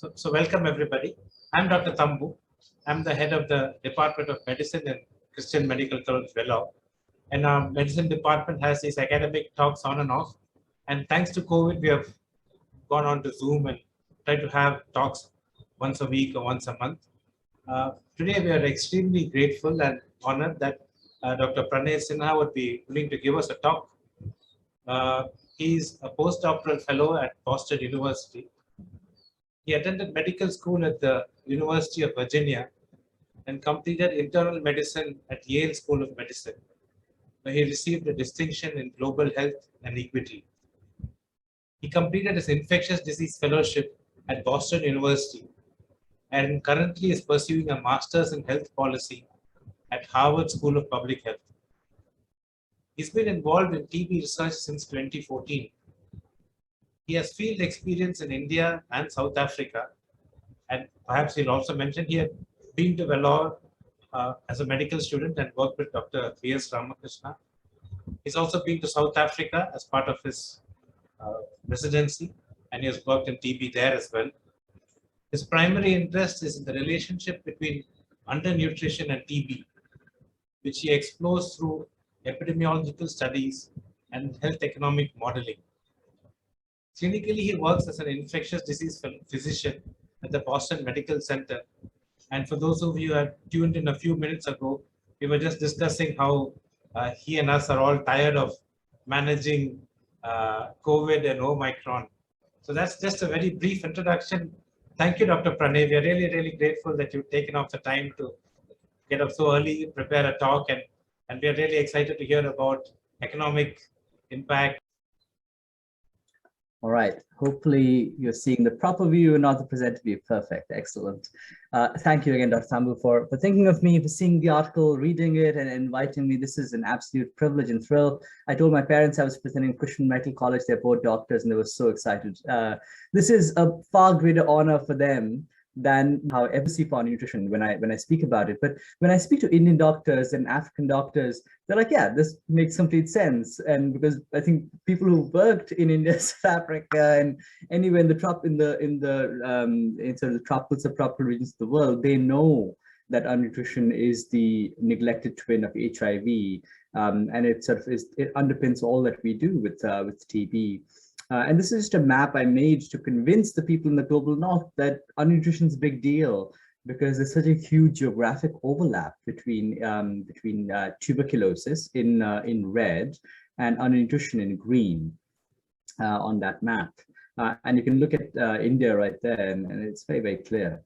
So welcome everybody. I'm Dr. Tambu. I'm the head of the Department of Medicine and Christian Medical College, Vellore. And our medicine department has these academic talks on and off. And thanks to COVID, we have gone on to Zoom and try to have talks once a week or once a month. Today, we are extremely grateful and honored that Dr. Pranay Sinha would be willing to give us a talk. He's a postdoctoral fellow at Boston University. He attended medical school at the University of Virginia and completed internal medicine at Yale School of Medicine, where he received a distinction in global health and equity. He completed his infectious disease fellowship at Boston University and currently is pursuing a master's in health policy at Harvard School of Public Health. He's been involved in TB research since 2014. He has field experience in India and South Africa, and perhaps he'll also mention he had been to Vellore as a medical student and worked with Dr. V.S. Ramakrishna. He's also been to South Africa as part of his residency, and he has worked in TB there as well. His primary interest is in the relationship between undernutrition and TB, which he explores through epidemiological studies and health economic modeling. Clinically, he works as an infectious disease physician at the Boston Medical Center. And for those of you who have tuned in a few minutes ago, we were just discussing how he and us are all tired of managing COVID and Omicron. So that's just a very brief introduction. Thank you, Dr. Pranay. We are really, really grateful that you've taken off the time to get up so early, prepare a talk, and we are really excited to hear about economic impact. All right. Hopefully you're seeing the proper view and not the presenter view. Perfect. Excellent. Thank you again, Dr. Tambu, for thinking of me, for seeing the article, reading it, and inviting me. This is an absolute privilege and thrill. I told my parents I was presenting Christian Medical College. They're both doctors, and they were so excited. This is a far greater honor for them than how I ever see for nutrition when I speak about it. But when I speak to Indian doctors and African doctors, they're like, yeah, this makes complete sense. And because I think people who worked in India, South Africa, and anywhere in the sort of the tropical, subtropical regions of the world, they know that undernutrition is the neglected twin of HIV, and it underpins all that we do with TB. And this is just a map I made to convince the people in the global north that undernutrition is a big deal, because there's such a huge geographic overlap between tuberculosis in red and undernutrition in green on that map. And you can look at India right there, and it's very, very clear.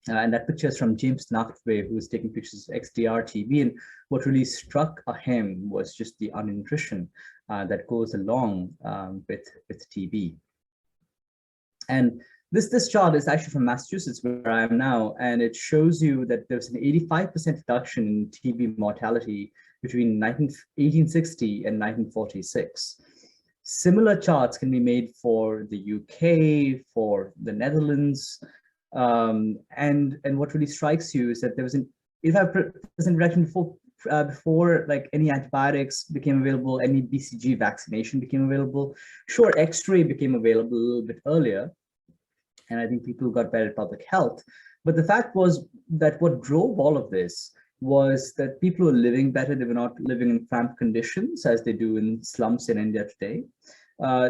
And that picture is from James Nachtwey, who was taking pictures of XDR TB. And what really struck him was just the undernutrition that goes along with TB. And this chart is actually from Massachusetts, where I am now, and it shows you that there's an 85% reduction in TB mortality between 1860 and 1946. Similar charts can be made for the UK, for the Netherlands, and what really strikes you is that there was an 85% reduction before like any antibiotics became available, any BCG vaccination became available. Sure, X-ray became available a little bit earlier, and I think people got better at public health. But the fact was that what drove all of this was that people were living better. They were not living in cramped conditions as they do in slums in India today.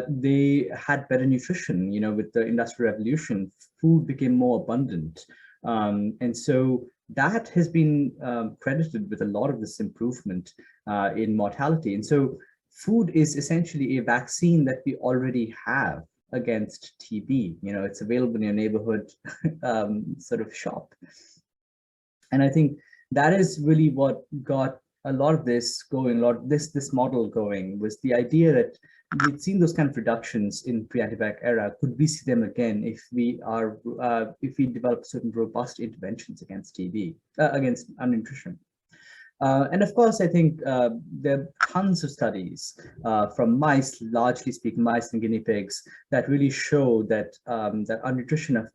They had better nutrition. You know, with the Industrial Revolution, food became more abundant. And so that has been credited with a lot of this improvement in mortality. And so food is essentially a vaccine that we already have against TB. You know, it's available in your neighborhood sort of shop. And I think that is really what got a lot of this going, this model going, was the idea that we'd seen those kind of reductions in pre-antibiotic era. Could we see them again if we develop certain robust interventions against TB, against undernutrition? And of course, I think there are tons of studies from mice, largely speaking, mice and guinea pigs, that really show that that undernutrition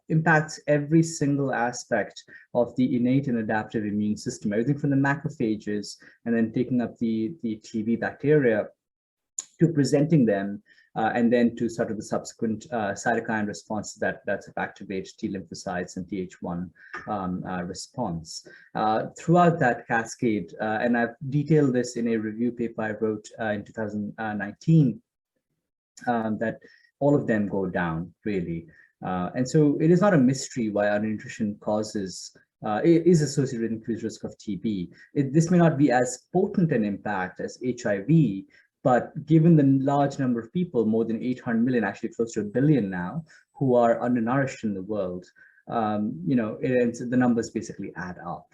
impacts every single aspect of the innate and adaptive immune system, everything from the macrophages and then taking up the TB bacteria to presenting them and then to sort of the subsequent cytokine response that sort of activate T lymphocytes and Th1 response. Throughout that cascade, and I've detailed this in a review paper I wrote in 2019, that all of them go down, really. And so it is not a mystery why undernutrition is associated with increased risk of TB. This may not be as potent an impact as HIV, but given the large number of people, more than 800 million, actually close to 1 billion now, who are undernourished in the world, the numbers basically add up.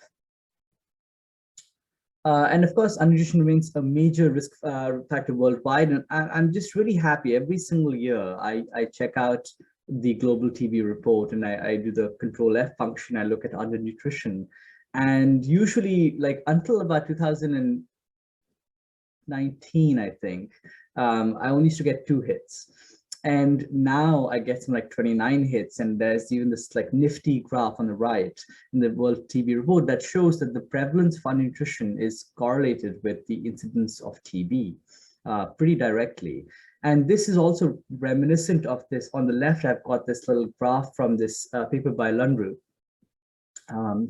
And of course, undernutrition remains a major risk factor worldwide. And I'm just really happy every single year I check out the global TB report and I do the control F function. I look at undernutrition, and usually, like until about 2019, I think, I only used to get 2 hits. And now I get some like 29 hits, and there's even this like nifty graph on the right in the World TB report that shows that the prevalence of undernutrition is correlated with the incidence of TB pretty directly. And this is also reminiscent of this. On the left, I've got this little graph from this paper by Lundru,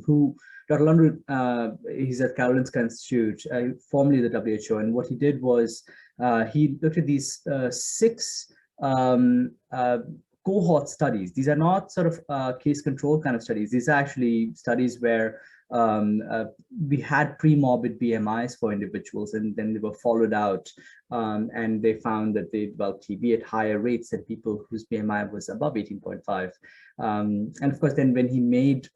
who Dr. Lundru, he's at Karolinska Institute, formerly the WHO. And what he did was he looked at these 6 cohort studies. These are not sort of case control kind of studies. These are actually studies where we had pre-morbid BMIs for individuals, and then they were followed out, and they found that they developed TB at higher rates than people whose BMI was above 18.5. And of course, then when he made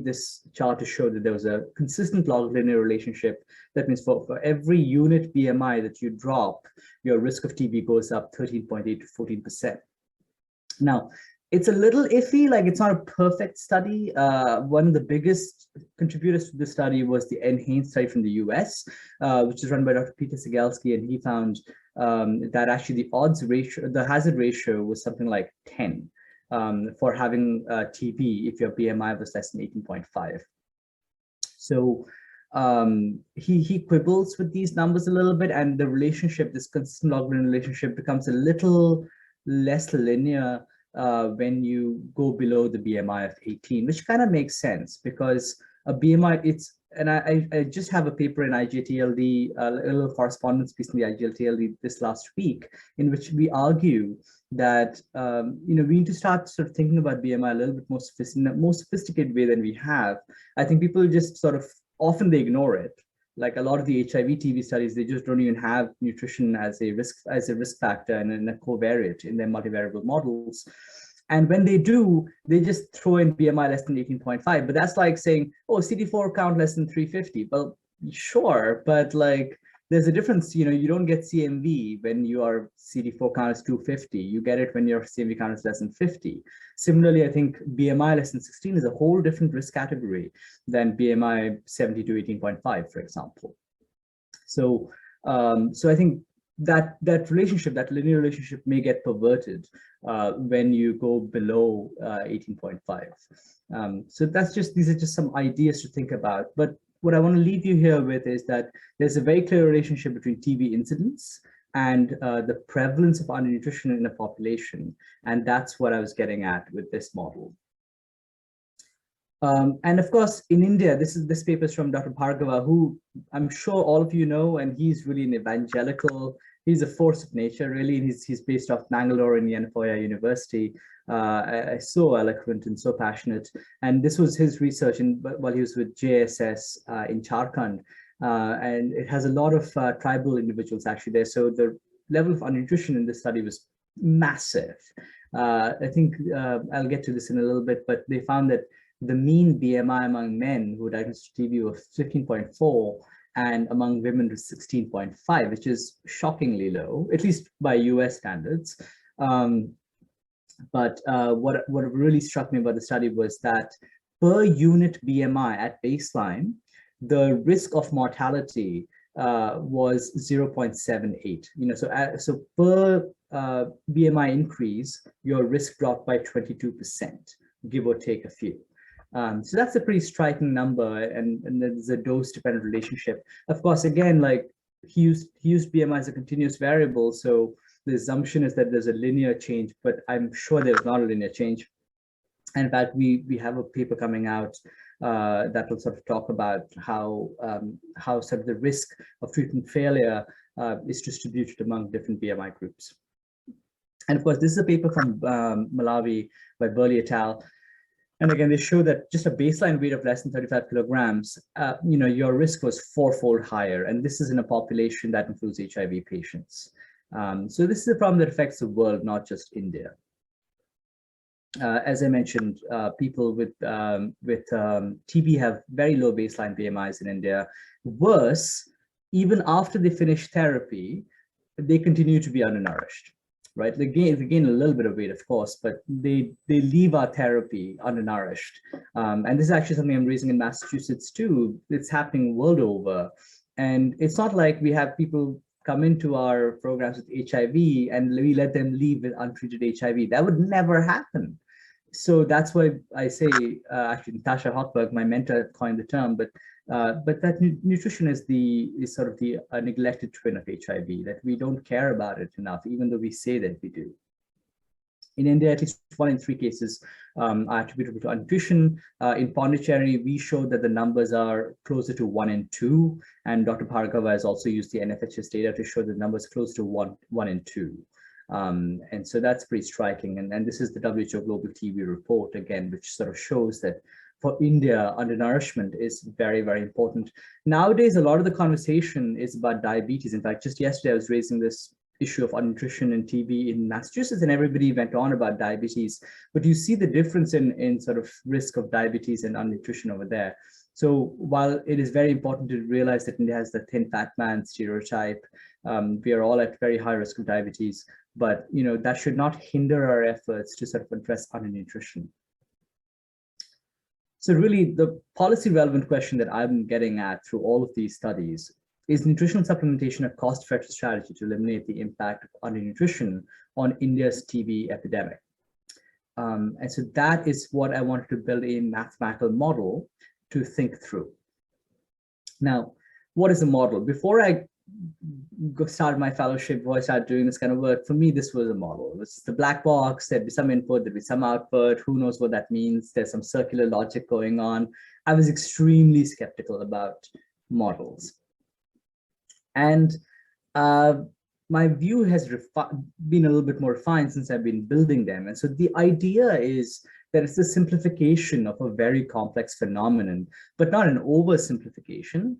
this chart to show that there was a consistent log linear relationship. That means for every unit BMI that you drop, your risk of TB goes up 13.8 to 14%. Now, it's a little iffy, like it's not a perfect study. One of the biggest contributors to the study was the NHANES study from the US, which is run by Dr. Peter Sigalski, and he found that actually the odds ratio, the hazard ratio was something like 10 for having TB if your BMI was less than 18.5. So he quibbles with these numbers a little bit, and the relationship, this consistent log linear relationship, becomes a little less linear when you go below the BMI of 18, which kind of makes sense because a BMI, and I just have a paper in IGTLD, a little correspondence piece in the IGTLD this last week, in which we argue that we need to start sort of thinking about BMI a little bit more sophisticated way than we have. I think people just sort of often they ignore it. Like a lot of the HIV TB studies, they just don't even have nutrition as a risk factor and a covariate in their multivariable models. And when they do, they just throw in BMI less than 18.5. But that's like saying, oh, CD4 count less than 350. Well, sure, but like there's a difference. You don't get CMV when your CD4 count is 250. You get it when your CMV count is less than 50. Similarly, I think BMI less than 16 is a whole different risk category than BMI 70 to 18.5, for example. So, so I think that relationship, that linear relationship, may get perverted when you go below 18.5. So these are just some ideas to think about. But what I want to leave you here with is that there's a very clear relationship between TB incidence and the prevalence of undernutrition in a population. And that's what I was getting at with this model. And of course, in India, this paper is from Dr. Bhargava, who I'm sure all of you know, and he's really an evangelical. He's a force of nature, really. He's based off Bangalore in Yanapaya University. So eloquent and so passionate. And this was his research while he was with JSS in Jharkhand. And it has a lot of tribal individuals actually there. So the level of undernutrition in this study was massive. I think I'll get to this in a little bit, but they found that the mean BMI among men who diagnosed TB was 15.4, and among women was 16.5, which is shockingly low, at least by US standards. But what really struck me about the study was that per unit BMI at baseline, the risk of mortality was 0.78. So per BMI increase, your risk dropped by 22%, give or take a few. So that's a pretty striking number, and there's a dose-dependent relationship. Of course, again, like he used BMI as a continuous variable, so the assumption is that there's a linear change, but I'm sure there's not a linear change. And in fact, we have a paper coming out that will sort of talk about how sort of the risk of treatment failure is distributed among different BMI groups. And of course, this is a paper from Malawi by Burley et al. And again, they show that just a baseline weight of less than 35 kilograms, your risk was fourfold higher. And this is in a population that includes HIV patients. So this is a problem that affects the world, not just India. As I mentioned, people with TB have very low baseline BMIs in India. Worse, even after they finish therapy, they continue to be undernourished. Right, they gain a little bit of weight, of course, but they leave our therapy undernourished. And this is actually something I'm raising in Massachusetts too. It's happening world over. And it's not like we have people come into our programs with HIV and we let them leave with untreated HIV. That would never happen. So that's why I say, actually, Natasha Hochberg, my mentor, coined the term, but that nutrition is sort of the neglected twin of HIV, that we don't care about it enough, even though we say that we do. In India, at least 1 in 3 cases are attributable to nutrition. In Pondicherry, we showed that the numbers are closer to 1 in 2, and Dr. Bhargava has also used the NFHS data to show the numbers close to 1 in 2. And so that's pretty striking. And this is the WHO Global TB report, again, which sort of shows that for India, undernourishment is very, very important. Nowadays, a lot of the conversation is about diabetes. In fact, just yesterday, I was raising this issue of undernutrition and TB in Massachusetts, and everybody went on about diabetes. But you see the difference in sort of risk of diabetes and undernutrition over there. So while it is very important to realize that India has the thin fat man stereotype, we are all at very high risk of diabetes, but that should not hinder our efforts to sort of address undernutrition. So really, the policy relevant question that I'm getting at through all of these studies is nutritional supplementation a cost-effective strategy to eliminate the impact of undernutrition on India's TB epidemic? And so that is what I wanted to build a mathematical model to think through. Now, what is a model? Before I started my fellowship, before I started doing this kind of work, for me, this was a model. It was the black box, there'd be some input, there'd be some output, who knows what that means, there's some circular logic going on. I was extremely skeptical about models. And my view has been a little bit more refined since I've been building them. And so the idea is that it's a simplification of a very complex phenomenon, but not an oversimplification.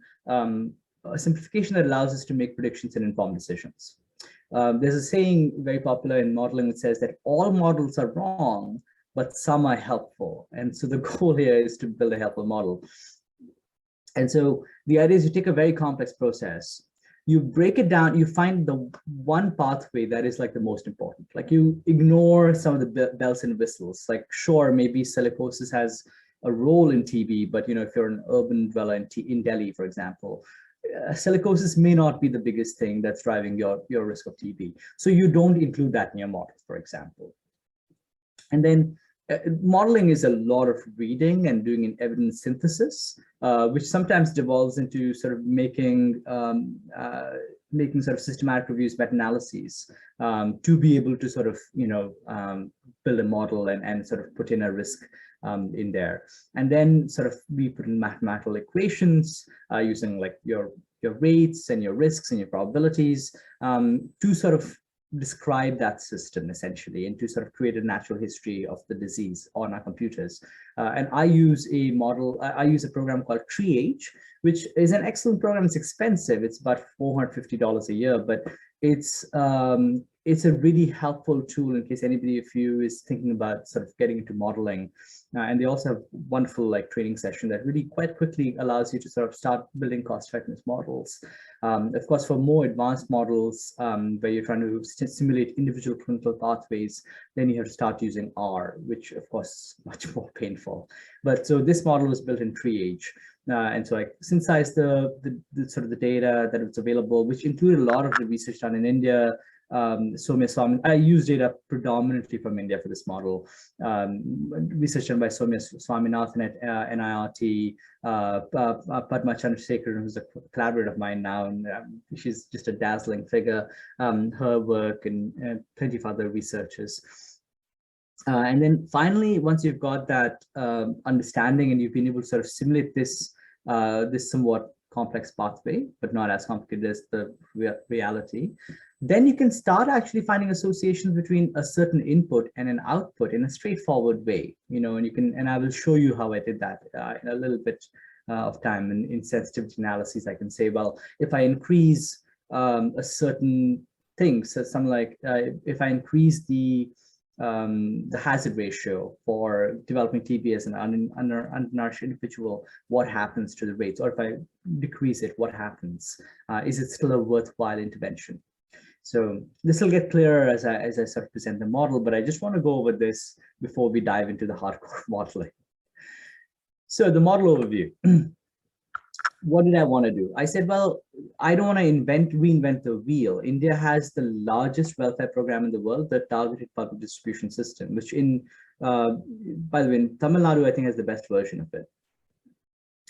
A simplification that allows us to make predictions and informed decisions. There's a saying very popular in modeling that says that all models are wrong, but some are helpful. And so the goal here is to build a helpful model. And so the idea is you take a very complex process, you break it down, you find the one pathway that is like the most important. Like you ignore some of the bells and whistles. Like sure, maybe silicosis has a role in TB, but if you're an urban dweller in Delhi, for example, silicosis may not be the biggest thing that's driving your risk of TB. So you don't include that in your model, for example. And then modeling is a lot of reading and doing an evidence synthesis, which sometimes devolves into sort of making sort of systematic reviews, meta-analyses, to be able to sort of, build a model and sort of put in a risk in there. And then sort of we put in mathematical equations using like your rates and your risks and your probabilities to sort of describe that system essentially and to sort of create a natural history of the disease on our computers. And I use a model, I use a program called TreeAge, which is an excellent program. It's expensive. It's about $450 a year, but it's a really helpful tool in case anybody of you is thinking about sort of getting into modeling. And they also have wonderful like training session that really quite quickly allows you to sort of start building cost effectiveness models. Of course, for more advanced models where you're trying to simulate individual clinical pathways, then you have to start using R, which of course is much more painful. But so this model was built in TreeAge. And so I synthesized the sort of the data that was available, which included a lot of the research done in India, Soumya Swamin. I use data predominantly from India for this model. Research done by Soumya Swaminathan at NIRT, Padma Chandrasekharan, who's a collaborator of mine now, and she's just a dazzling figure. Her work and plenty of other researchers. And then finally, once you've got that understanding and you've been able to sort of simulate this, this somewhat complex pathway, but not as complicated as the reality, then you can start actually finding associations between a certain input and an output in a straightforward way, you know, and you can, and I will show you how I did that in a little bit of time. In sensitivity analyses, I can say, well, if I increase a certain thing, so something like if I increase the hazard ratio for developing TB as an undernourished individual, what happens to the rates? Or if I decrease it, what happens? Is it still a worthwhile intervention? So this will get clearer as I sort of present the model, but I just want to go over this before we dive into the hardcore modeling. So the model overview. What did I want to do? I said, well, I don't want to reinvent the wheel. India has the largest welfare program in the world, the targeted public distribution system, which by the way, in Tamil Nadu, I think has the best version of it.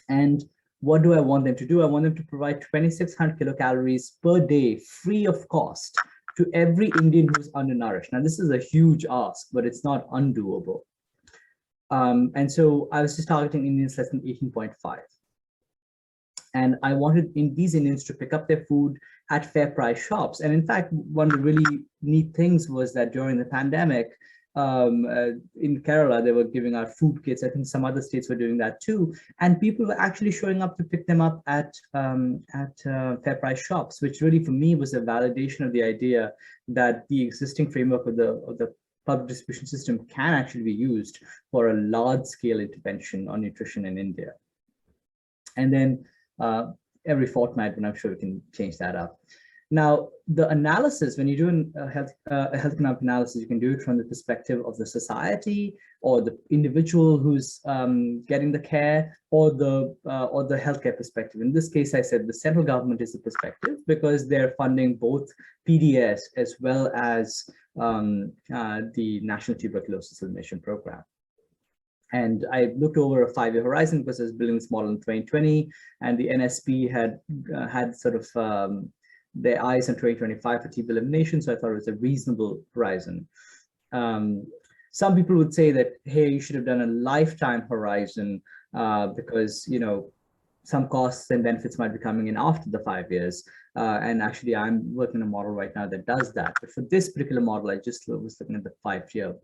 And what do I want them to do? I want them to provide 2,600 kilocalories per day, free of cost, to every Indian who's undernourished. Now, this is a huge ask, but it's not undoable. And so I was just targeting Indians less than 18.5. And I wanted these Indians to pick up their food at fair price shops. And in fact, one of the really neat things was that during the pandemic, in Kerala, they were giving out food kits. I think some other states were doing that too. And people were actually showing up to pick them up at fair price shops, which really for me was a validation of the idea that the existing framework of the public distribution system can actually be used for a large scale intervention on nutrition in India. And then every fortnight, and I'm sure we can change that up. Now, the analysis, when you do a health economic analysis, you can do it from the perspective of the society or the individual who's getting the care, or the healthcare perspective. In this case, I said the central government is the perspective because they're funding both PDS as well as the National Tuberculosis Elimination Program. And I looked over a 5-year horizon because I was building this model in 2020, and the NSP had sort of their eyes on 2025 for TB elimination, so I thought it was a reasonable horizon. Some people would say that, hey, you should have done a lifetime horizon because, you know, some costs and benefits might be coming in after the 5 years. And actually, I'm working on a model right now that does that. But for this particular model, I just was looking at the 5-year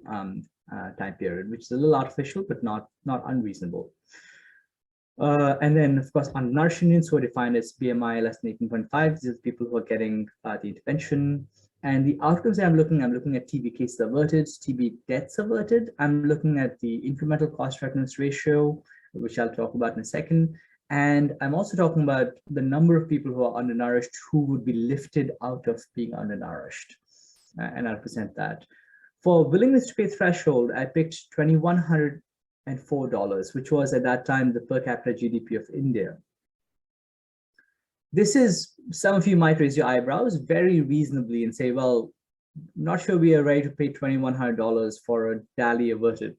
time period, which is a little artificial, but not unreasonable. And then, of course, undernourished Indians who are defined as BMI less than 18.5. These are people who are getting the intervention. And the outcomes that I'm looking at TB cases averted, TB deaths averted. I'm looking at the incremental cost-effectiveness ratio, which I'll talk about in a second. And I'm also talking about the number of people who are undernourished who would be lifted out of being undernourished. And I'll present that. For willingness to pay threshold, I picked $2,104, which was at that time the per capita GDP of India. This is, some of you might raise your eyebrows very reasonably and say, well, not sure we are ready to pay $2,100 for a DALI averted.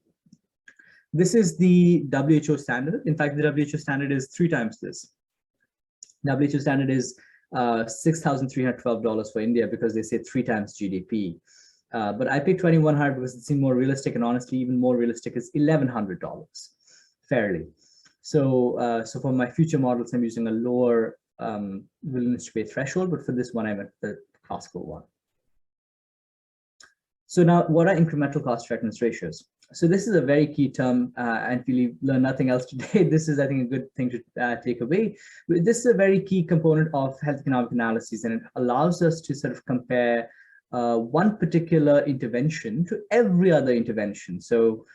This is the WHO standard. In fact, the WHO standard is 3 times this. WHO standard is $6,312 for India because they say 3 times GDP. But I picked 2,100 because it seemed more realistic, and honestly, even more realistic is $1,100 fairly. So, so for my future models, I'm using a lower willingness to pay threshold, but for this one, I went the classical one. So now, what are incremental cost-effectiveness ratios? So this is a very key term, and if you learn nothing else today, this is, I think, a good thing to take away. This is a very key component of health economic analysis, and it allows us to sort of compare one particular intervention to every other intervention. So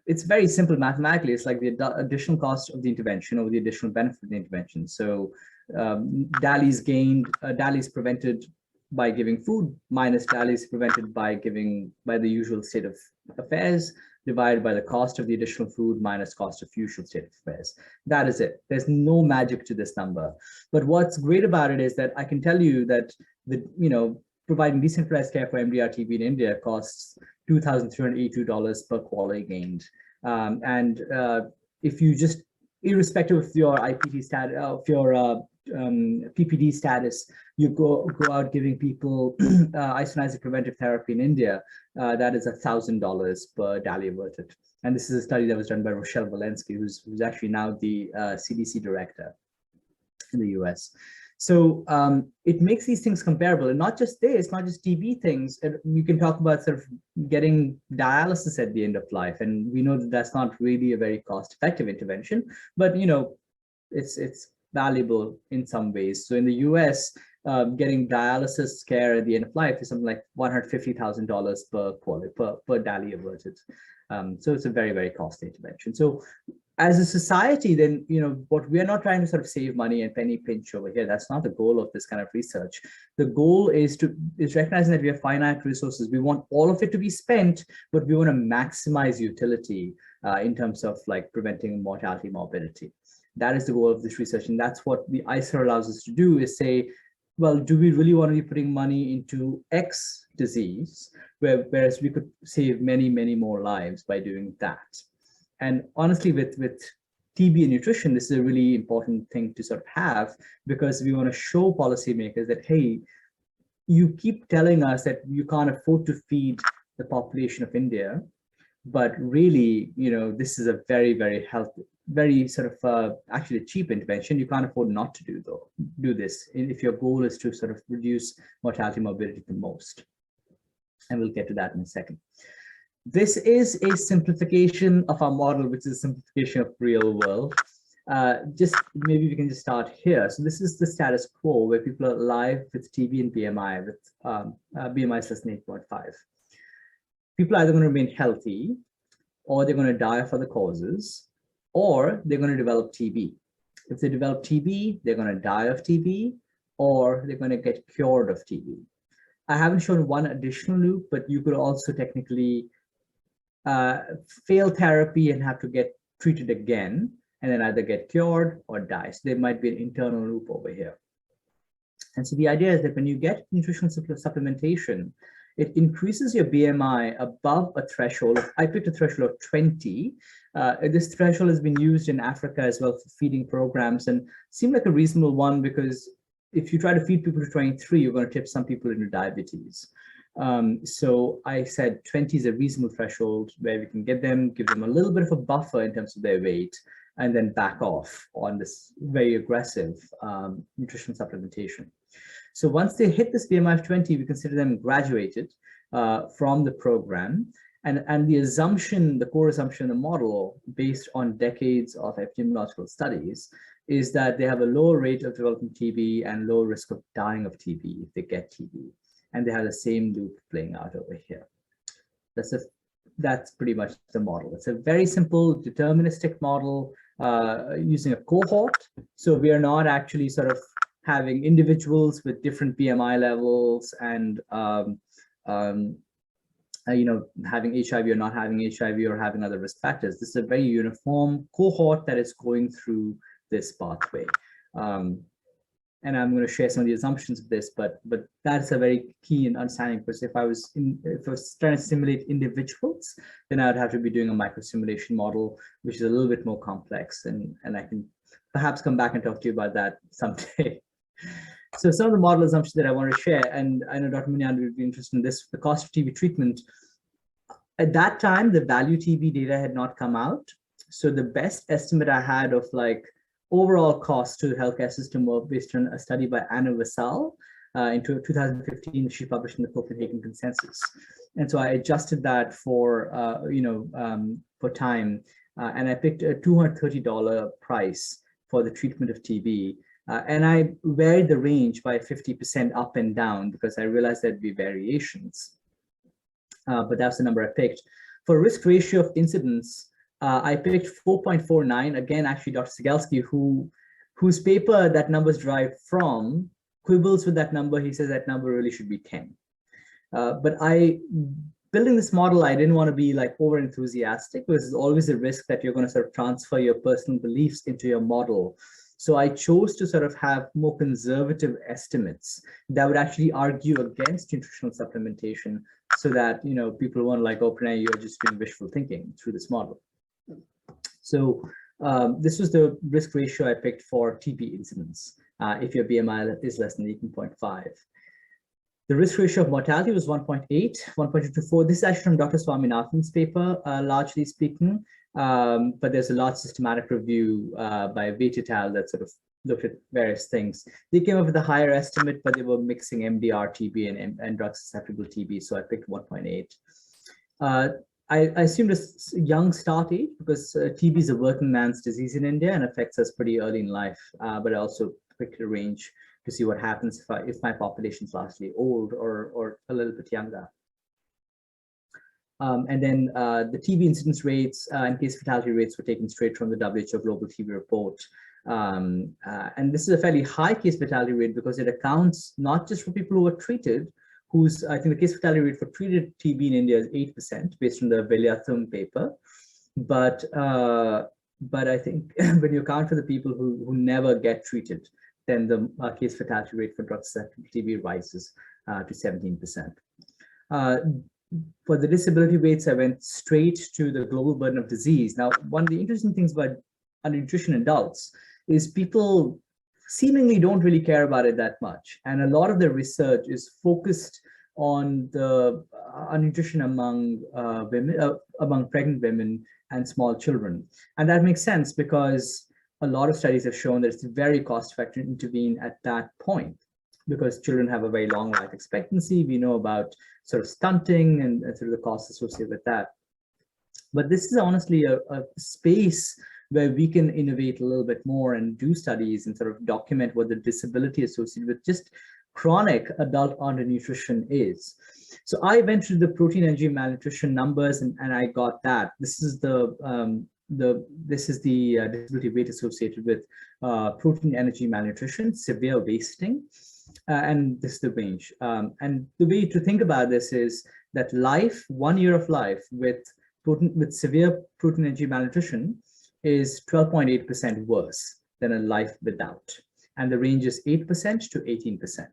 it's very simple mathematically. It's like the additional cost of the intervention over the additional benefit of the intervention. So DALIs gained, DALIs prevented by giving food minus DALIs prevented by the usual state of affairs divided by the cost of the additional food minus cost of usual state of affairs. That is it. There's no magic to this number. But what's great about it is that I can tell you that providing decentralized care for MDR-TB in India costs $2,382 per quality gained. If you just, irrespective of your IPT status, of your PPD status, you go out giving people isoniazid preventive therapy in India, that is $1,000 per DALY averted. And this is a study that was done by Rochelle Walensky, who's actually now the CDC director in the US. So it makes these things comparable, and not just this, not just TB things. You can talk about sort of getting dialysis at the end of life, and we know that that's not really a very cost-effective intervention, but it's valuable in some ways. So in the US, getting dialysis care at the end of life is something like $150,000 per DALY averted. So it's a very, very costly intervention. So as a society, then, what we are not trying to sort of save money and penny pinch over here. That's not the goal of this kind of research. The goal is recognizing that we have finite resources. We want all of it to be spent, but we want to maximize utility in terms of like preventing mortality, morbidity. That is the goal of this research. And that's what the ICER allows us to do, is say, well, do we really want to be putting money into X disease, whereas we could save many, many more lives by doing that? And honestly, with TB and nutrition, this is a really important thing to sort of have, because we want to show policymakers that, hey, you keep telling us that you can't afford to feed the population of India, but really, this is a very, very healthy, very sort of actually a cheap intervention. You can't afford not to do this if your goal is to sort of reduce mortality, morbidity the most. And we'll get to that in a second. This is a simplification of our model, which is a simplification of real world. Just maybe we can just start here. So this is the status quo, where people are alive with TB and BMI, with BMI less than 8.5. People are either going to remain healthy, or they're going to die of other causes, or they're going to develop TB. If they develop TB, they're going to die of TB, or they're going to get cured of TB. I haven't shown one additional loop, but you could also technically fail therapy and have to get treated again, and then either get cured or die. So there might be an internal loop over here. And so the idea is that when you get nutritional supplementation, it increases your BMI above a threshold. I picked a threshold of 20. This threshold has been used in Africa as well for feeding programs, and seemed like a reasonable one, because if you try to feed people to 23, you're going to tip some people into diabetes. So I said 20 is a reasonable threshold where we can give them a little bit of a buffer in terms of their weight, and then back off on this very aggressive nutritional supplementation. So once they hit this BMI of 20, we consider them graduated from the program. And the assumption, the core assumption in the model, based on decades of epidemiological studies, is that they have a lower rate of developing TB and lower risk of dying of TB if they get TB. And they have the same loop playing out over here. That's pretty much the model. It's a very simple deterministic model using a cohort. So we are not actually sort of having individuals with different BMI levels and having HIV or not having HIV or having other risk factors. This is a very uniform cohort that is going through this pathway. And I'm going to share some of the assumptions of this, but that's a very key in understanding, because if I was trying to simulate individuals, then I would have to be doing a microsimulation model, which is a little bit more complex, and I can perhaps come back and talk to you about that someday. So some of the model assumptions that I want to share, and I know Dr. Munyan would be interested in this, the cost of TB treatment. At that time, the value TB data had not come out. So the best estimate I had of like overall cost to the healthcare system were based on a study by Anna Vassal in 2015, which she published in the Copenhagen Consensus. And so I adjusted that for time, and I picked a $230 price for the treatment of TB. And I varied the range by 50% up and down, because I realized there'd be variations. But that's the number I picked. For risk ratio of incidence, I picked 4.49. Again, actually, Dr. Sigelski, whose paper that number is derived from, quibbles with that number. He says that number really should be 10. But building this model, I didn't want to be like over enthusiastic, because there's always a risk that you're going to sort of transfer your personal beliefs into your model. So I chose to sort of have more conservative estimates that would actually argue against nutritional supplementation, so that, you know, people weren't like, oh, Pranay, you're just doing wishful thinking through this model. So this was the risk ratio I picked for TB incidence if your BMI is less than 18.5. The risk ratio of mortality was 1.8, 1.224. This is actually from Dr. Swaminathan's paper, largely speaking, but there's a large systematic review by Veit et al. That sort of looked at various things. They came up with a higher estimate, but they were mixing MDR TB and drug susceptible TB, so I picked 1.8. I assumed a young start age because TB is a working man's disease in India and affects us pretty early in life, but I also picked a range to see what happens if my population is largely old or a little bit younger. And then the TB incidence rates and case fatality rates were taken straight from the WHO Global TB report. And this is a fairly high case fatality rate because it accounts not just for people who were treated, I think the case fatality rate for treated TB in India is 8% based on the Veliathum paper. But I think when you account for the people who never get treated, then the case fatality rate for drug susceptible TB rises to 17%. For the disability rates, I went straight to the global burden of disease. Now, one of the interesting things about undernutrition in adults is people seemingly don't really care about it that much. And a lot of the research is focused on the undernutrition among among pregnant women and small children. And that makes sense because a lot of studies have shown that it's very cost effective to intervene at that point because children have a very long life expectancy. We know about sort of stunting and sort of the costs associated with that. But this is honestly a space where we can innovate a little bit more and do studies and sort of document what the disability associated with just chronic adult undernutrition is. So I went through the protein energy malnutrition numbers and I got that. This is the disability rate associated with protein energy malnutrition, severe wasting, and this is the range. And the way to think about this is that 1 year of life with severe protein energy malnutrition is 12.8% worse than a life without. And the range is 8% to 18%.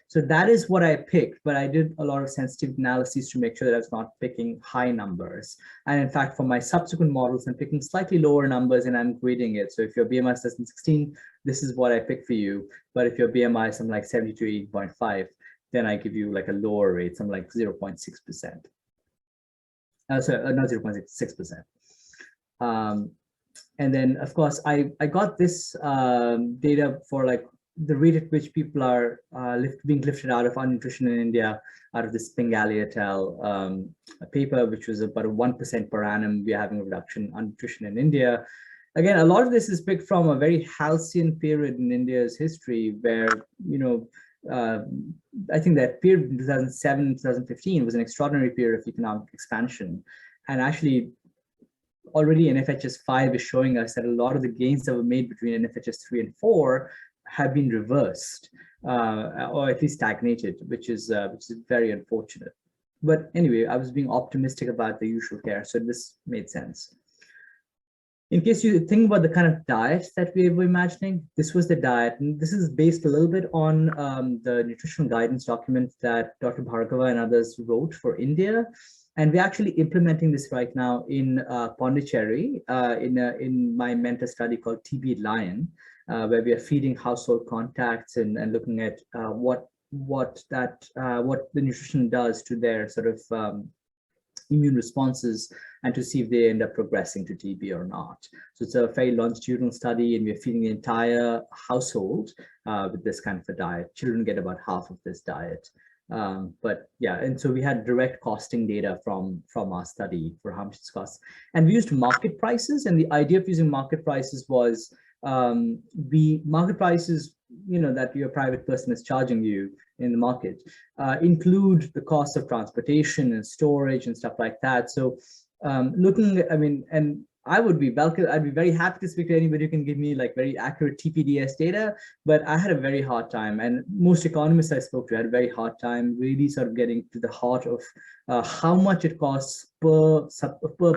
So that is what I picked, but I did a lot of sensitivity analyses to make sure that I was not picking high numbers. And in fact, for my subsequent models, I'm picking slightly lower numbers and I'm grading it. So if your BMI is less than 16, this is what I pick for you. But if your BMI is something like 70 to 8.5, then I give you like a lower rate, something like 0.6%. Sorry, not 0.6%. And then, of course, I got this data for like the rate at which people are being lifted out of undernutrition in India, out of this Pingali et al. Paper, which was about a 1% per annum. We're having a reduction in undernutrition in India. Again, a lot of this is picked from a very halcyon period in India's history where, you know, I think that period in 2007, 2015 was an extraordinary period of economic expansion. And actually, already NFHS 5 is showing us that a lot of the gains that were made between NFHS 3 and 4 have been reversed or at least stagnated, which is very unfortunate. But anyway, I was being optimistic about the usual care, so this made sense. In case you think about the kind of diet that we were imagining, this was the diet. And this is based a little bit on the nutritional guidance document that Dr. Bhargava and others wrote for India. And we're actually implementing this right now in Pondicherry in my mentor study called TB Lion, where we are feeding household contacts and looking at what the nutrition does to their sort of immune responses and to see if they end up progressing to TB or not. So it's a very longitudinal study and we're feeding the entire household with this kind of a diet. Children get about half of this diet. But yeah, and so we had direct costing data from our study for how much it costs. And we used market prices, and the idea of using market prices was market prices, you know, that your private person is charging you in the market include the cost of transportation and storage and stuff like that. So looking, I mean, and I'd be very happy to speak to anybody who can give me like very accurate TPDS data, but I had a very hard time, and most economists I spoke to had a very hard time really sort of getting to the heart of how much it costs per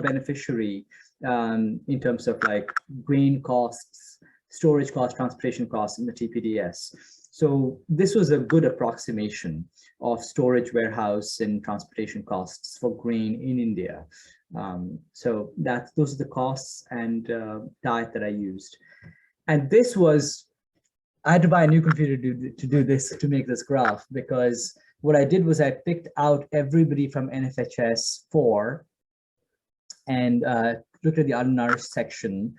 beneficiary in terms of like grain costs, storage costs, transportation costs in the TPDS. So this was a good approximation of storage, warehouse, and transportation costs for grain in India. So those are the costs and diet that I used. And this was, I had to buy a new computer to do this, to make this graph, because what I did was I picked out everybody from NFHS 4 and looked at the undernourished section,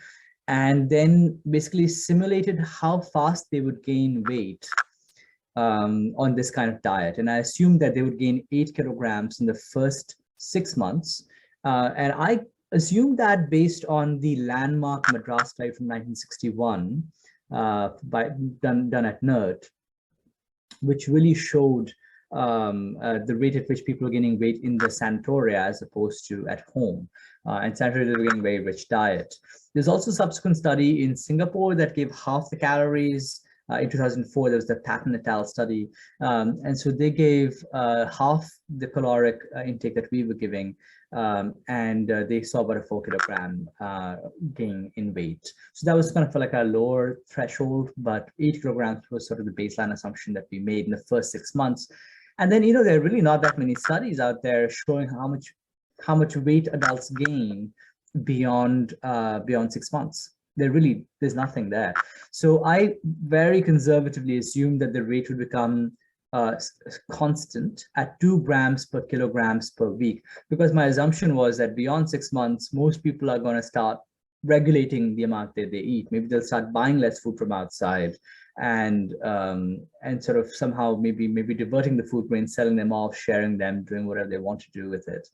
and then basically simulated how fast they would gain weight on this kind of diet. And I assumed that they would gain 8 kilograms in the first 6 months. And I assumed that based on the landmark Madras study from 1961 done at NERT, which really showed the rate at which people are gaining weight in the sanatoria as opposed to at home. And sanatoria are getting very rich diet. There's also a subsequent study in Singapore that gave half the calories. In 2004, there was the Patton et al. Study. And so they gave half the caloric intake that we were giving. And they saw about a 4 kilogram gain in weight. So that was kind of like a lower threshold, but 8 kilograms was sort of the baseline assumption that we made in the first 6 months. And then, there are really not that many studies out there showing how much weight adults gain beyond 6 months. There's nothing there. So I very conservatively assumed that the rate would become constant at 2 grams per kilograms per week, because my assumption was that beyond 6 months, most people are going to start regulating the amount that they eat. Maybe they'll start buying less food from outside, and sort of somehow maybe diverting the food grains, selling them off, sharing them, doing whatever they want to do with it.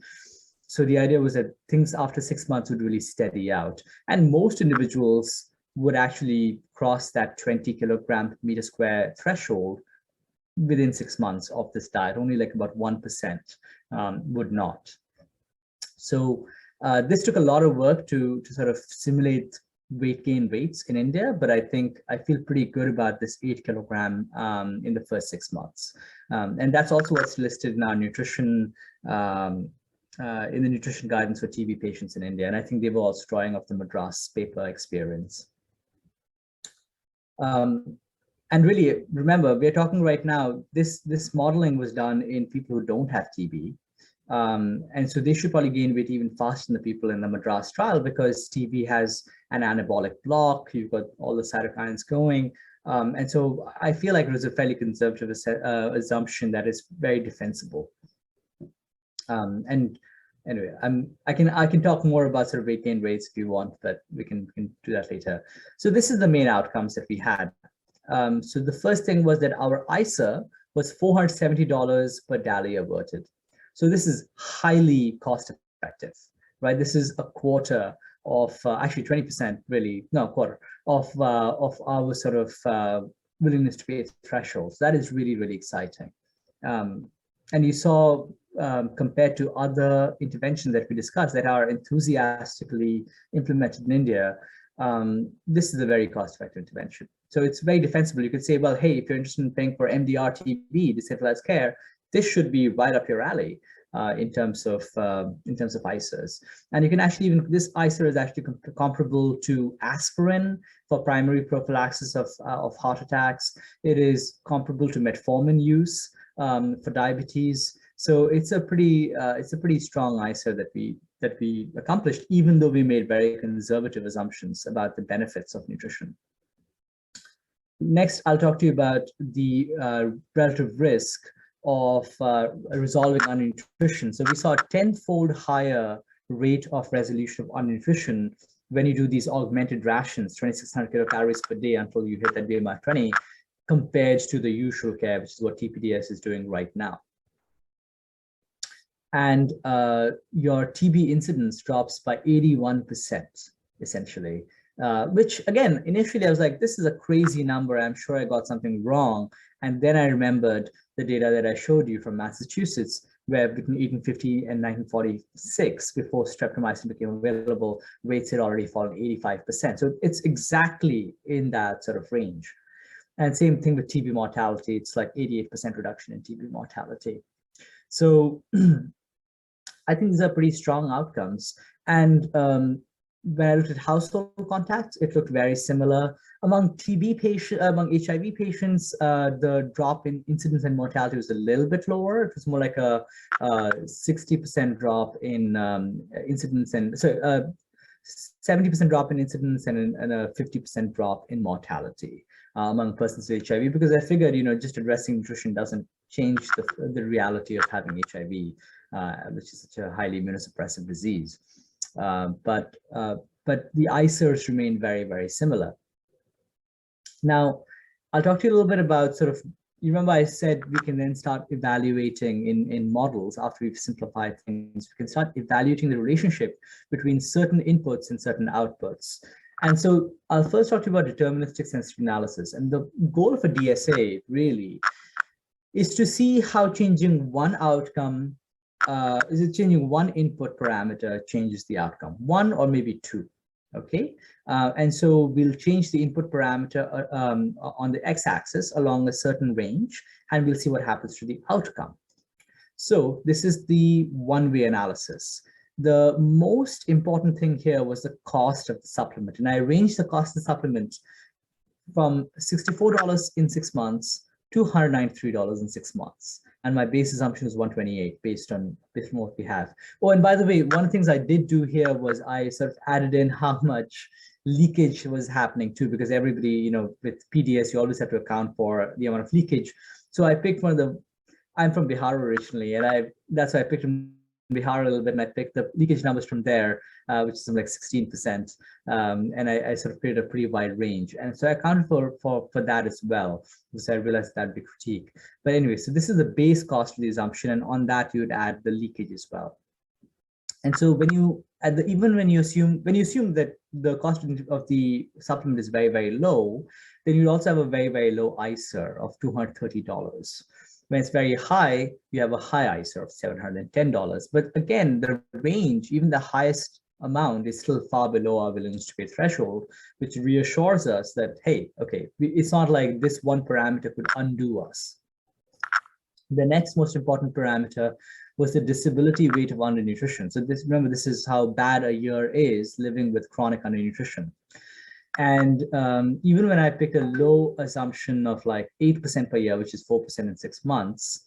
So the idea was that things after 6 months would really steady out, and most individuals would actually cross that 20 kilogram per meter square threshold within 6 months of this diet. Only like about 1% would not. So this took a lot of work to sort of simulate weight gain rates in India, but I feel pretty good about this 8 kilogram in the first 6 months. And that's also what's listed in our nutrition, in the nutrition guidance for TB patients in India. And I think they were also drawing off the Madras paper experience. And really, remember, we're talking right now, this modeling was done in people who don't have TB. And so they should probably gain weight even faster than the people in the Madras trial, because TB has an anabolic block, you've got all the cytokines going. And so I feel like it was a fairly conservative assumption that is very defensible. And anyway, I can talk more about sort of weight gain rates if you want, but we can do that later. So this is the main outcomes that we had. So the first thing was that our ISA was $470 per DALY averted. So this is highly cost effective, right? This is a quarter of, actually 20%, really, no, quarter of our sort of willingness to pay thresholds. That is really, really exciting. And you saw, compared to other interventions that we discussed that are enthusiastically implemented in India, this is a very cost-effective intervention. So it's very defensible. You could say, well, hey, if you're interested in paying for MDR, TB, decentralized care, this should be right up your alley in terms of ISAs. And you can actually even, this ISA is actually comparable to aspirin for primary prophylaxis of heart attacks. It is comparable to metformin use for diabetes. So it's a pretty strong ISA that we accomplished, even though we made very conservative assumptions about the benefits of nutrition. Next, I'll talk to you about the relative risk of resolving undernutrition. So we saw a 10-fold higher rate of resolution of undernutrition when you do these augmented rations, 2,600 kilocalories per day until you hit that BMI 20, compared to the usual care, which is what TPDS is doing right now. And your TB incidence drops by 81%, essentially. Which again, initially I was like, this is a crazy number. I'm sure I got something wrong. And then I remembered the data that I showed you from Massachusetts, where between 1850 and 1946, before streptomycin became available, rates had already fallen 85%. So it's exactly in that sort of range. And same thing with TB mortality. It's like 88% reduction in TB mortality. So I think these are pretty strong outcomes. And when I looked at household contacts, it looked very similar. Among among HIV patients, the drop in incidence and mortality was a little bit lower. It was more like a 60% drop in incidence and 70% drop in incidence and a 50% drop in mortality among persons with HIV, because I figured, just addressing nutrition doesn't change the reality of having HIV, which is such a highly immunosuppressive disease. But the ICERs remain very, very similar. Now, I'll talk to you a little bit about you remember I said we can then start evaluating in models after we've simplified things. We can start evaluating the relationship between certain inputs and certain outputs. And so I'll first talk to you about deterministic sensitivity analysis. And the goal of a DSA really is to see how changing one outcome, changing one input parameter changes the outcome, one or maybe two. Okay, and so we'll change the input parameter on the x-axis along a certain range, and we'll see what happens to the outcome. So this is the one-way analysis. The most important thing here was the cost of the supplement, and I ranged the cost of the supplement from $64 in 6 months to $193 in 6 months. And my base assumption is 128 based on what we have. Oh, and by the way, one of the things I did do here was I sort of added in how much leakage was happening too, because everybody, with PDS, you always have to account for the amount of leakage. So I picked I'm from Bihar originally, and that's why I picked Bihar a little bit, and I picked the leakage numbers from there, which is like 16%, and I sort of created a pretty wide range, and so I accounted for that as well, because I realized that'd be critique. But anyway, so this is the base cost of the assumption, and on that you would add the leakage as well. And so when you assume that the cost of the supplement is very, very low, then you also have a very, very low ICER of $230. When it's very high, you have a high ICER of $710. But again, the range, even the highest amount, is still far below our willingness to pay threshold, which reassures us that, hey, okay, it's not like this one parameter could undo us. The next most important parameter was the disability rate of undernutrition. So remember, this is how bad a year is living with chronic undernutrition. And even when I pick a low assumption of like 8% per year, which is 4% in 6 months,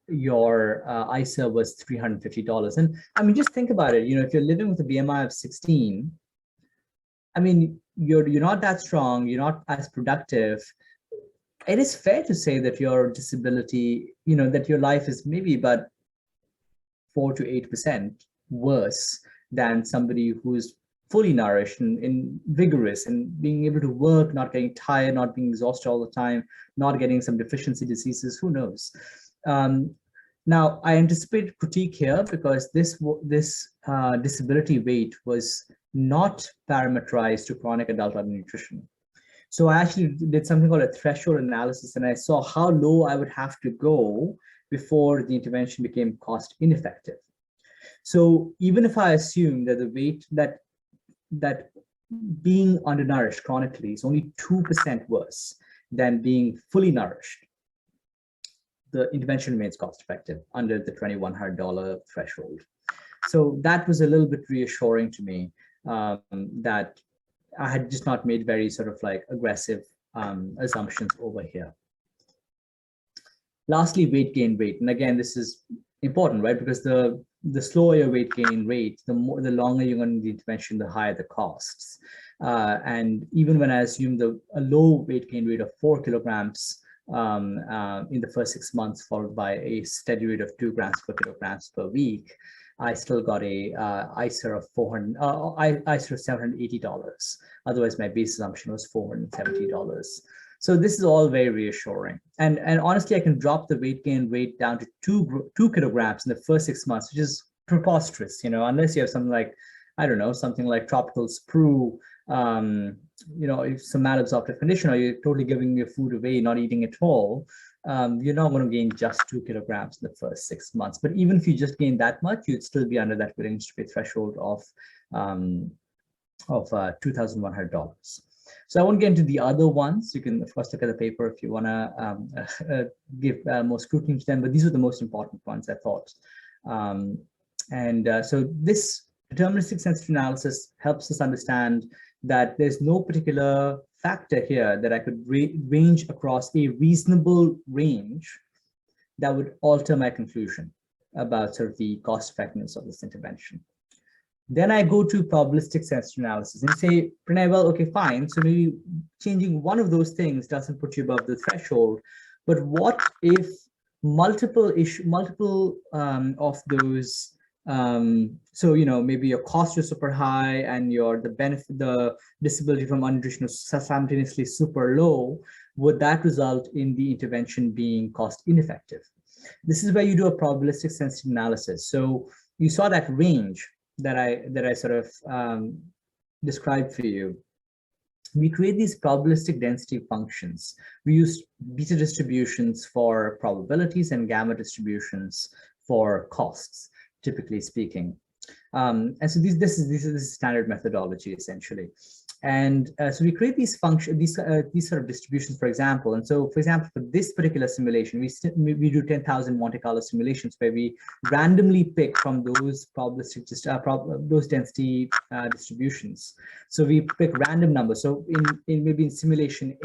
your ICER was $350. And I mean, just think about it. If you're living with a BMI of 16, I mean, you're not that strong, you're not as productive. It is fair to say that your disability, that your life is maybe about 4 to 8% worse than somebody who's fully nourished and vigorous and being able to work, not getting tired, not being exhausted all the time, not getting some deficiency diseases, who knows? Now, I anticipate critique here because this disability rate was not parameterized to chronic adult undernutrition. So I actually did something called a threshold analysis, and I saw how low I would have to go before the intervention became cost ineffective. So even if I assume that the rate that being undernourished chronically is only 2% worse than being fully nourished, the intervention remains cost effective under the $2,100 threshold. So that was a little bit reassuring to me, that I had just not made very sort of like aggressive assumptions over here. Lastly, weight gain rate. And again, this is important, right? Because the slower your weight gain rate, the longer you're going to the intervention, the higher the costs. And even when I assumed a low weight gain rate of 4 kilograms in the first 6 months, followed by a steady rate of 2 grams per kilograms per week, I still got a ICER of $780. Otherwise, my base assumption was $470. So this is all very reassuring. And honestly, I can drop the weight gain rate down to 2 kilograms in the first 6 months, which is preposterous, unless you have something like, I don't know, something like tropical sprue, some malabsorptive condition, or you're totally giving your food away, not eating at all. You're not going to gain just 2 kilograms in the first 6 months. But even if you just gain that much, you'd still be under that willingness to pay threshold of $2,100. So I won't get into the other ones. You can, of course, look at the paper if you want to give more scrutiny to them. But these are the most important ones, I thought. So this deterministic sensitivity analysis helps us understand that there's no particular factor here that I could range across a reasonable range that would alter my conclusion about sort of the cost effectiveness of this intervention. Then I go to probabilistic sensitivity analysis and say, Pranay, well, okay, fine. So maybe changing one of those things doesn't put you above the threshold. But what if multiple of those, so maybe your cost is super high and the disability from malnutrition is simultaneously super low? Would that result in the intervention being cost ineffective? This is where you do a probabilistic sensitivity analysis. So you saw that range that I sort of described for you. We create these probabilistic density functions. We use beta distributions for probabilities and gamma distributions for costs, typically speaking. And so this is standard methodology essentially. And so we create these functions, these sort of distributions, for example. And so, for example, for this particular simulation, we do 10,000 Monte Carlo simulations where we randomly pick from those probabilistic, those density distributions. So we pick random numbers. So maybe in simulation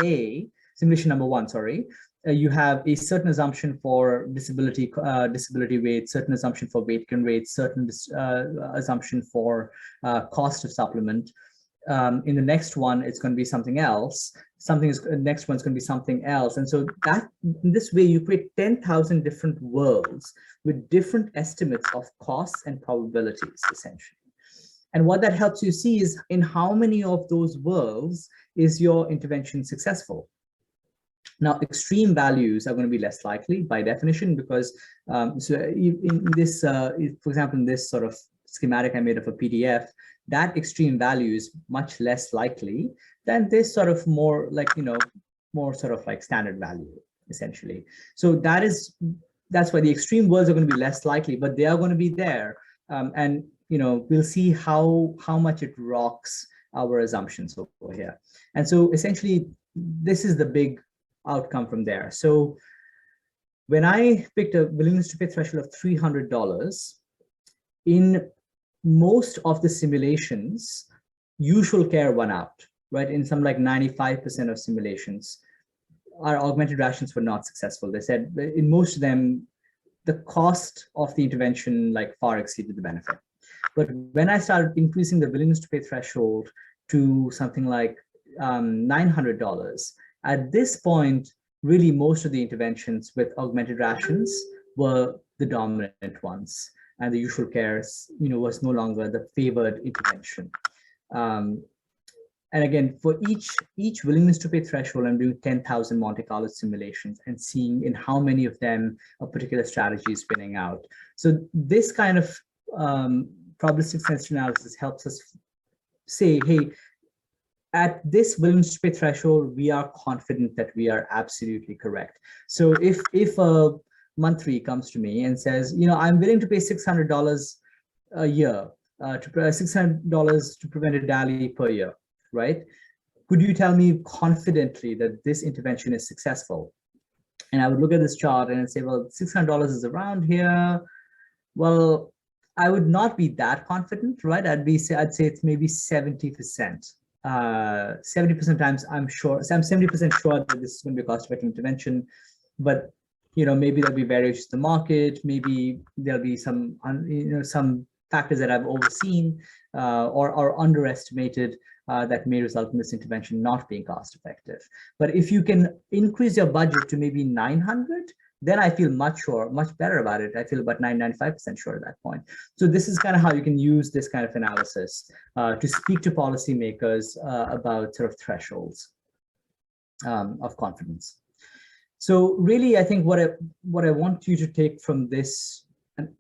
number one, sorry, you have a certain assumption for disability rate, certain assumption for weight gain rate, certain assumption for cost of supplement. In the next one, it's going to be something else. Next one's going to be something else. And so that in this way, you create 10,000 different worlds with different estimates of costs and probabilities, essentially. And what that helps you see is in how many of those worlds is your intervention successful. Now, extreme values are going to be less likely by definition, because so in this, for example, in this sort of schematic I made of a PDF, that extreme value is much less likely than this sort of more like, more sort of like standard value, essentially. So that's why the extreme worlds are going to be less likely, but they are going to be there. And, we'll see how much it rocks our assumptions over here. And so essentially, this is the big outcome from there. So when I picked a willingness to pay threshold of $300, in most of the simulations, usual care won out, right? In some like 95% of simulations, our augmented rations were not successful. They said in most of them, the cost of the intervention like far exceeded the benefit. But when I started increasing the willingness to pay threshold to something like $900, at this point, really most of the interventions with augmented rations were the dominant ones. And the usual care, was no longer the favored intervention. And again, for each willingness to pay threshold, I'm doing 10,000 Monte Carlo simulations and seeing in how many of them a particular strategy is winning out. So this kind of probabilistic sensitivity analysis helps us say, hey, at this willingness to pay threshold, we are confident that we are absolutely correct. So if month 3 comes to me and says, I'm willing to pay $600 a year, $600 to prevent a DALI per year, right? Could you tell me confidently that this intervention is successful? And I would look at this chart and say, well, $600 is around here. Well, I would not be that confident, right? I'd say it's maybe 70%. 70% times I'm 70% sure that this is going to be a cost-effective intervention, but maybe there'll be variations in the market, maybe there'll be some factors that I've overseen or underestimated that may result in this intervention not being cost-effective. But if you can increase your budget to maybe 900, then I feel much better about it. I feel about 95% sure at that point. So this is kind of how you can use this kind of analysis to speak to policymakers about sort of thresholds of confidence. So really, I think what I want you to take from this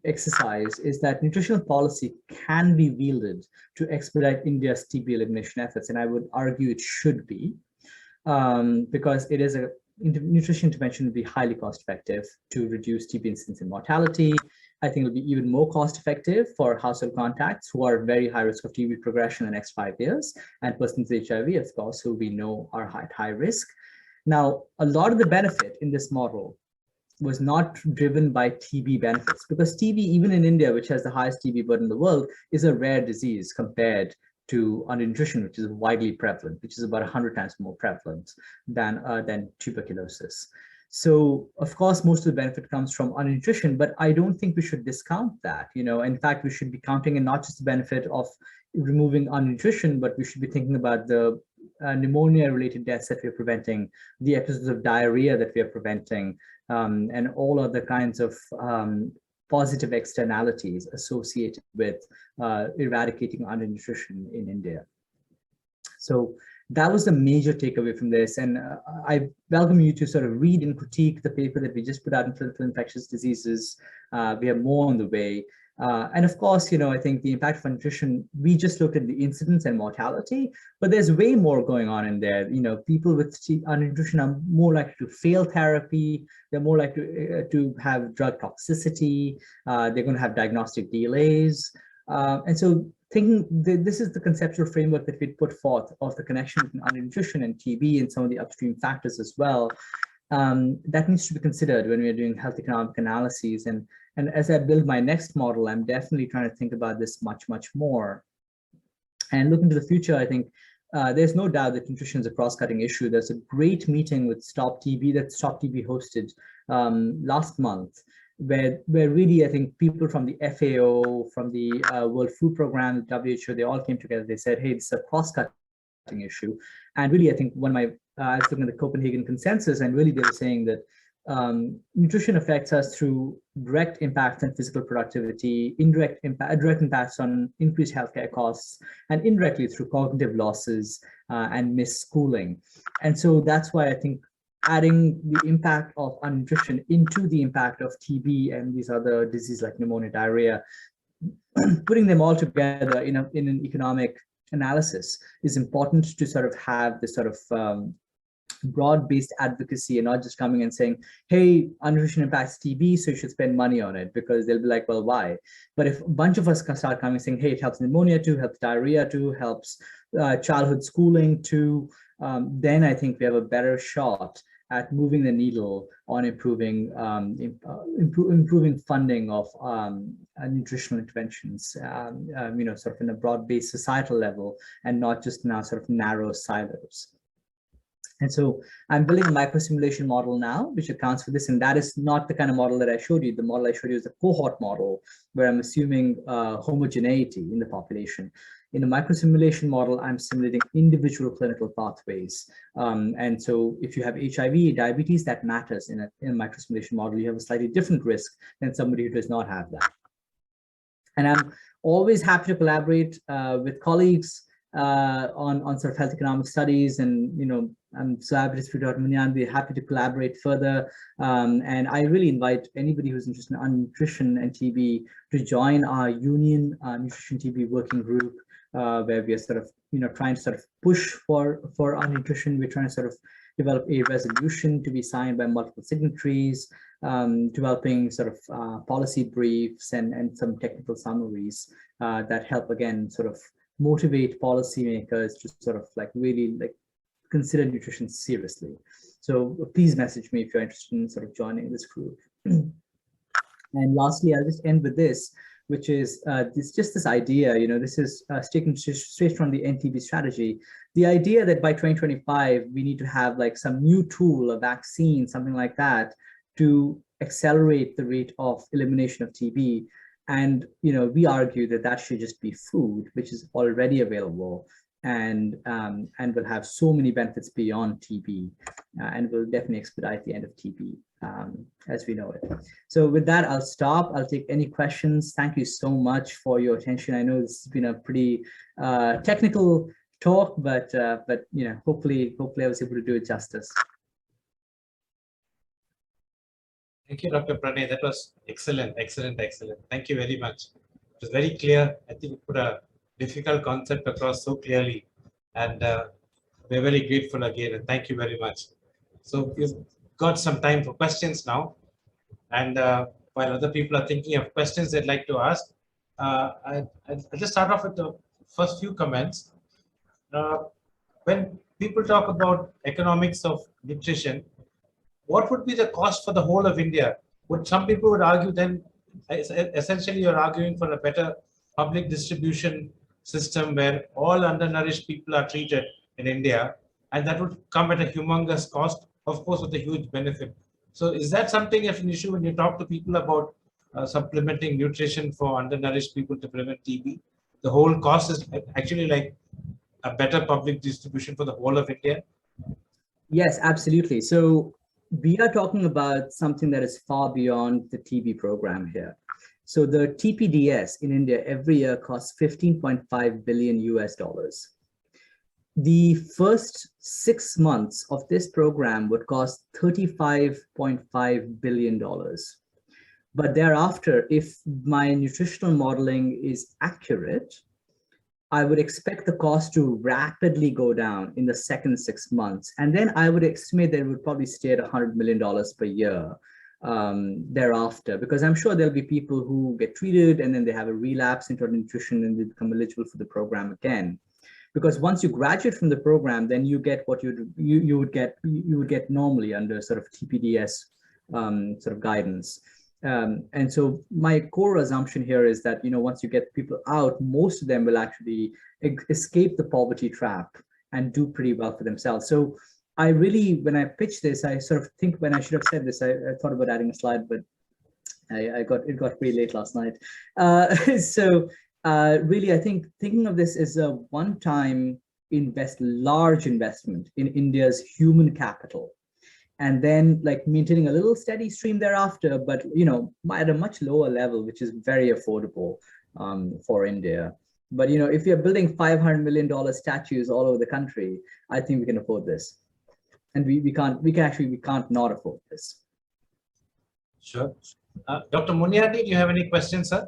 exercise is that nutritional policy can be wielded to expedite India's TB elimination efforts, and I would argue it should be, because it is nutrition intervention would be highly cost-effective to reduce TB incidence and mortality. I think it'll be even more cost-effective for household contacts who are very high risk of TB progression in the next 5 years, and persons with HIV, of course, who we know are at high risk. Now, a lot of the benefit in this model was not driven by TB benefits, because TB, even in India, which has the highest TB burden in the world, is a rare disease compared to undernutrition, which is widely prevalent, which is about 100 times more prevalent than tuberculosis. So, of course, most of the benefit comes from undernutrition, but I don't think we should discount that. In fact, we should be counting in not just the benefit of removing undernutrition, but we should be thinking about the pneumonia-related deaths that we're preventing, the episodes of diarrhea that we are preventing, and all other kinds of positive externalities associated with eradicating undernutrition in India. So that was the major takeaway from this. And I welcome you to sort of read and critique the paper that we just put out in Clinical Infectious Diseases. We have more on the way. And of course, I think the impact of nutrition, we just looked at the incidence and mortality, but there's way more going on in there. People with undernutrition are more likely to fail therapy. They're more likely to have drug toxicity. They're going to have diagnostic delays. And so thinking this is the conceptual framework that we put forth of the connection between undernutrition and TB and some of the upstream factors as well. That needs to be considered when we're doing health economic analyses. And as I build my next model, I'm definitely trying to think about this much, much more. And looking to the future, I think there's no doubt that nutrition is a cross-cutting issue. There's a great meeting with Stop TB that Stop TB hosted last month, where really I think people from the FAO, from the World Food Program, WHO, they all came together. They said, hey, this is a cross-cutting issue. And really, I think I was looking at the Copenhagen Consensus, and really they were saying that nutrition affects us through direct impacts on physical productivity, direct impacts on increased healthcare costs, and indirectly through cognitive losses and misschooling. And so that's why I think adding the impact of undernutrition into the impact of TB and these other diseases like pneumonia, diarrhea, putting them all together in an economic analysis is important to sort of have this sort of broad-based advocacy and not just coming and saying, hey, undernutrition impacts TB, so you should spend money on it, because they'll be like, well, why? But if a bunch of us can start coming saying, hey, it helps pneumonia too, helps diarrhea too, helps childhood schooling too, then I think we have a better shot at moving the needle on improving funding of nutritional interventions, sort of in a broad-based societal level and not just in our sort of narrow silos. And so I'm building a microsimulation model now, which accounts for this. And that is not the kind of model that I showed you. The model I showed you is a cohort model where I'm assuming homogeneity in the population. In a microsimulation model, I'm simulating individual clinical pathways. And so if you have HIV, diabetes, that matters in a microsimulation model. You have a slightly different risk than somebody who does not have that. And I'm always happy to collaborate with colleagues on sort of health economic studies, and I'm so happy to speak to Dr. Munyan. We're happy to collaborate further, and I really invite anybody who's interested in nutrition and TB to join our union nutrition TB working group, where we are sort of trying to sort of push for our nutrition. We're trying to sort of develop a resolution to be signed by multiple signatories, developing sort of policy briefs and some technical summaries that help again sort of motivate policymakers to sort of really consider nutrition seriously. So please message me if you're interested in sort of joining this group. And lastly, I'll just end with this, which is this idea, this is taken straight from the NTB strategy. The idea that by 2025, we need to have some new tool, a vaccine, something like that, to accelerate the rate of elimination of TB. And we argue that that should just be food, which is already available and will have so many benefits beyond TB, and will definitely expedite the end of TB as we know it. So with that, I'll stop. I'll take any questions. Thank you so much for your attention. I know this has been a pretty technical talk, but hopefully I was able to do it justice. Thank you, Dr. Pranay. That was excellent, excellent, excellent. Thank you very much. It was very clear. I think you put a difficult concept across so clearly, and we're very grateful again, and thank you very much. So we've got some time for questions now, and while other people are thinking of questions they'd like to ask, I'll just start off with the first few comments. When people talk about economics of nutrition, what would be the cost for the whole of India? Some people would argue then, essentially you're arguing for a better public distribution system where all undernourished people are treated in India, and that would come at a humongous cost, of course, with a huge benefit. So is that something of an issue when you talk to people about supplementing nutrition for undernourished people to prevent TB? The whole cost is actually like a better public distribution for the whole of India? Yes, absolutely. So we are talking about something that is far beyond the TB program here. So the TPDS in India every year costs 15.5 billion US dollars. The first 6 months of this program would cost $35.5 billion. But thereafter, if my nutritional modeling is accurate, I would expect the cost to rapidly go down in the second 6 months. And then I would estimate that it would probably stay at $100 million per year thereafter, because I'm sure there'll be people who get treated and then they have a relapse into nutrition and they become eligible for the program again. Because once you graduate from the program, then you get what you would get normally under sort of TPDS sort of guidance. And so my core assumption here is that, once you get people out, most of them will actually escape the poverty trap and do pretty well for themselves. So I really, when I pitch this, I sort of think when I should have said this, I thought about adding a slide, but it got pretty late last night. Really, I think thinking of this as a one-time large investment in India's human capital, and then like maintaining a little steady stream thereafter, but at a much lower level, which is very affordable for India. But if you're building $500 million statues all over the country, I think we can afford this, and we can't not afford this. Sure. Dr. Muniati, do you have any questions, sir?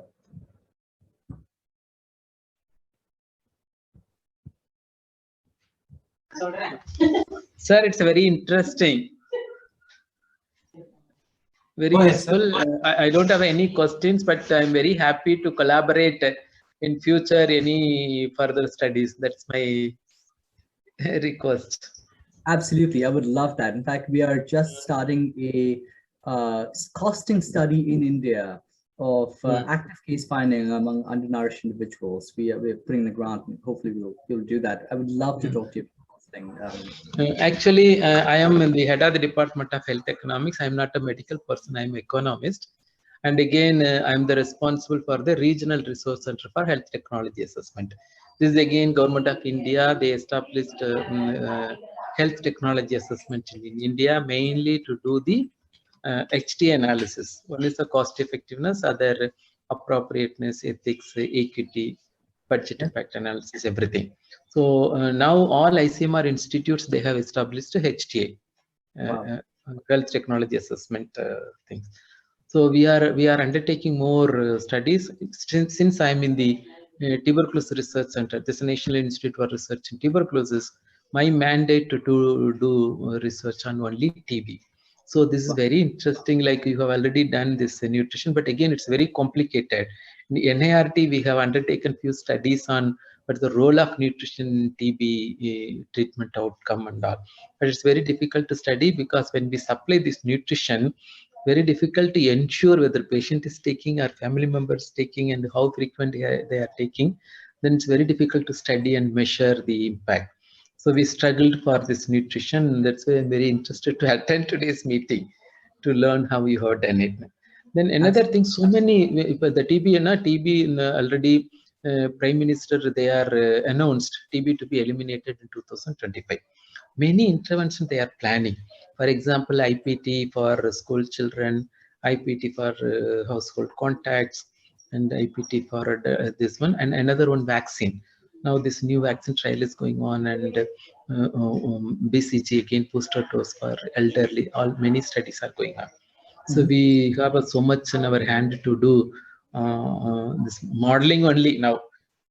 Sir, it's very interesting. Very useful. I don't have any questions, but I'm very happy to collaborate in future any further studies. That's my request. Absolutely, I would love that. In fact, we are just starting a costing study in India of active case finding among undernourished individuals. We're putting the grant, and hopefully we'll do that. I would love to talk to you. Actually, I am in the head of the Department of Health Economics. I'm not a medical person, I'm an economist. And again, I'm the responsible for the Regional Resource Center for Health Technology Assessment. This is again Government of India. They established health technology assessment in India, mainly to do the HT analysis. One is the cost effectiveness, other appropriateness, ethics, equity, budget impact analysis, everything. So now all ICMR institutes, they have established HTA, health technology assessment things. So we are undertaking more studies. Since I'm in the Tuberculosis Research Center, this National Institute for Research in Tuberculosis, my mandate to do research on only TB. So this is very interesting. Like you have already done this nutrition, but again, it's very complicated. In the NIRT, we have undertaken few studies on what the role of nutrition in TB treatment outcome and all. But it's very difficult to study because when we supply this nutrition, very difficult to ensure whether patient is taking or family members taking and how frequent they are taking. Then it's very difficult to study and measure the impact. So we struggled for this nutrition. That's why I'm very interested to attend today's meeting to learn how you have done it. Then another thing, so many, the TB already Prime Minister, they are announced TB to be eliminated in 2025. Many interventions they are planning. For example, IPT for school children, IPT for household contacts, and IPT for this one, and another one vaccine. Now this new vaccine trial is going on, and BCG again, booster dose for elderly. Many studies are going on. So we have so much in our hand to do this modeling only now.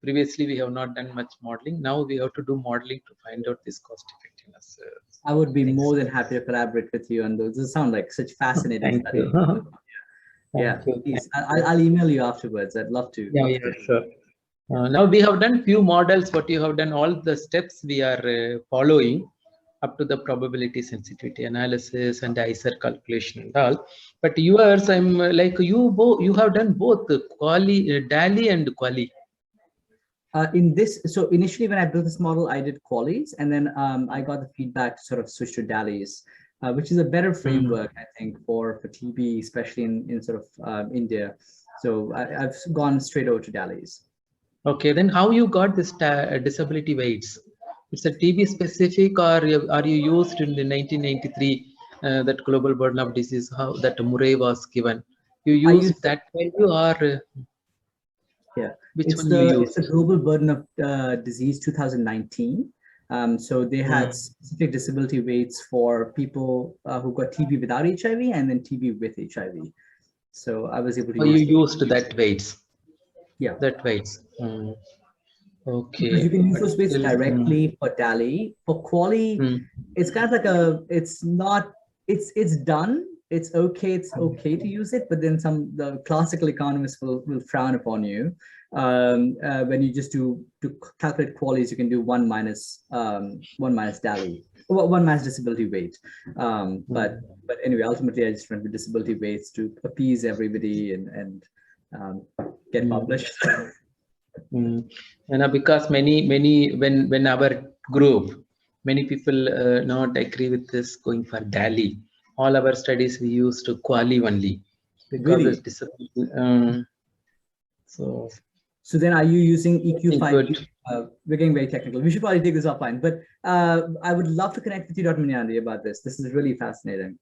Previously, we have not done much modeling. Now we have to do modeling to find out this cost effectiveness. I would be more than happy to collaborate with you on those. These sound like such fascinating studies. Yeah, please. I'll email you afterwards. I'd love to. Yeah, sure. Now we have done few models. What you have done, all the steps we are following. up to the probability sensitivity analysis and ICER calculation and all. But yours, I'm like you have done both DALI and QALY. In this, so initially when I built this model, I did QALYs, and then I got the feedback to sort of switch to DALIs, which is a better framework, I think, for TB, especially in sort of India. So I've gone straight over to DALIs. Okay, then how you got this disability weights? It's a TB specific, or are you used in the 1993 that global burden of disease, how that Murray was given? You used that value, or yeah, which it's one you it's the global burden of disease 2019. So they had specific disability weights for people who got TB without HIV and then TB with HIV. So I was able to use you used that weights. Yeah, that weights. Okay. Because you can use those weights directly for DALI. For QALY, it's kind of like it's done. It's okay to use it, but then the classical economists will frown upon you. When you just to calculate QALYs, you can do one minus DALI, one minus disability weight. But anyway, ultimately I just went with disability weights to appease everybody and get published. Because many when our group, many people not agree with this going for DALI. All our studies we used to QALY only because Really? it's disability. So then are you using EQ5? We're getting very technical. We should probably take this offline, but I would love to connect with you, Dr. Munyandi, about this. This is really fascinating.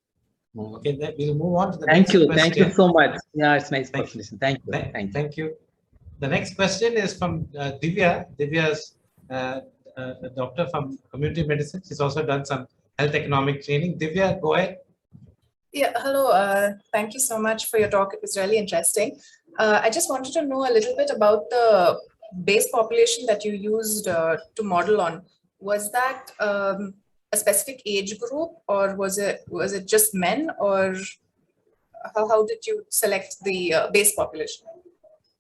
Okay, then we'll move on to the next question. Thank you so much. Yeah, it's nice question. Thank you. Thank you. The next question is from Divya. Divya's a doctor from community medicine. She's also done some health economic training. Divya, go ahead. Yeah, hello. Thank you so much for your talk. It was really interesting. I just wanted to know a little bit about the base population that you used to model on. Was that a specific age group, or was it just men, or how did you select the base population?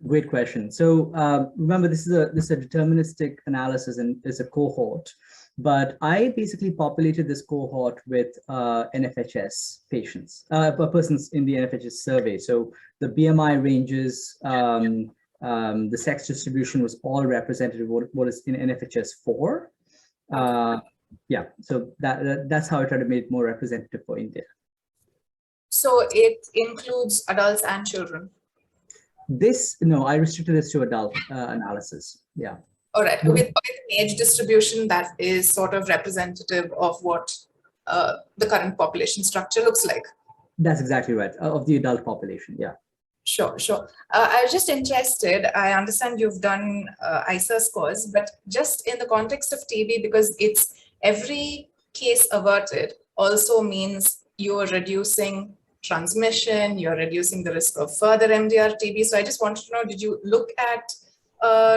Great question. So remember, this is a deterministic analysis and it's a cohort. But I basically populated this cohort with NFHS patients, persons in the NFHS survey. So the BMI ranges, the sex distribution was all representative of what is in NFHS 4. Yeah, so that's how I try to make it more representative for India. So it includes adults and children? No, I restricted this to adult analysis. Yeah. All right, with an age distribution that is sort of representative of what the current population structure looks like. That's exactly right, of the adult population, yeah. Sure. I was just interested, I understand you've done ICER scores, but just in the context of TB, because it's every case averted also means you're reducing transmission, you're reducing the risk of further MDR TB. So I just wanted to know, did you look at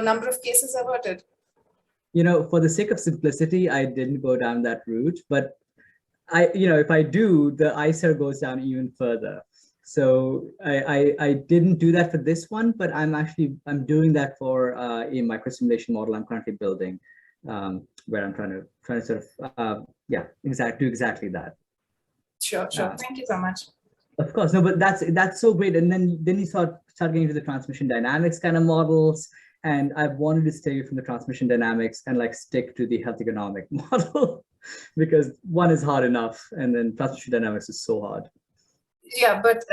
number of cases averted? For the sake of simplicity, I didn't go down that route, but if I do, the ICER goes down even further. So I didn't do that for this one, but I'm doing that for a microsimulation model I'm currently building, where I'm trying to sort of do exactly that. Sure. Thank you so much. Of course, no, but that's so great. And then you start getting into the transmission dynamics kind of models. And I wanted to stay away from the transmission dynamics and stick to the health economic model because one is hard enough, and then transmission dynamics is so hard. Yeah, but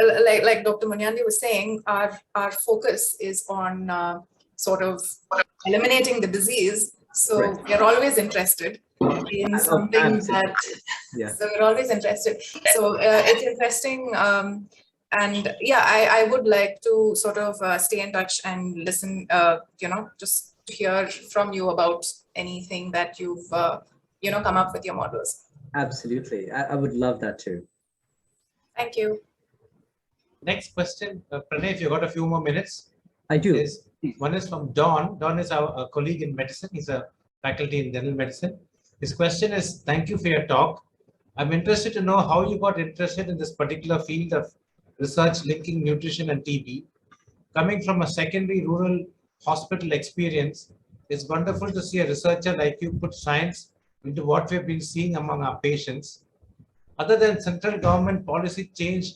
like Dr. Munyandi was saying, our focus is on sort of eliminating the disease. So we're always interested in something that. Yeah. So we're always interested. So it's interesting. And yeah, I would like to sort of stay in touch and listen, just to hear from you about anything that you've, come up with your models. Absolutely. I would love that too. Thank you. Next question, Pranay, if you've got a few more minutes. I do. One is from Don. Don is our colleague in medicine. He's a faculty in general medicine. His question is, thank you for your talk. I'm interested to know how you got interested in this particular field of research linking nutrition and TB. Coming from a secondary rural hospital experience, it's wonderful to see a researcher like you put science into what we've been seeing among our patients. Other than central government policy change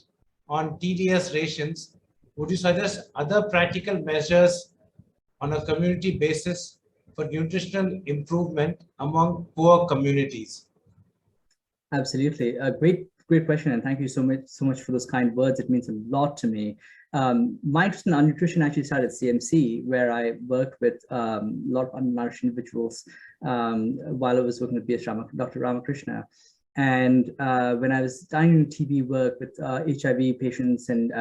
on TDS rations, would you suggest other practical measures on a community basis for nutritional improvement among poor communities? Absolutely. A great question. And thank you so much for those kind words. It means a lot to me. My interest in nutrition actually started at CMC, where I worked with a lot of undernourished individuals while I was working with Dr. Ramakrishna. And when I was doing TB work with HIV patients and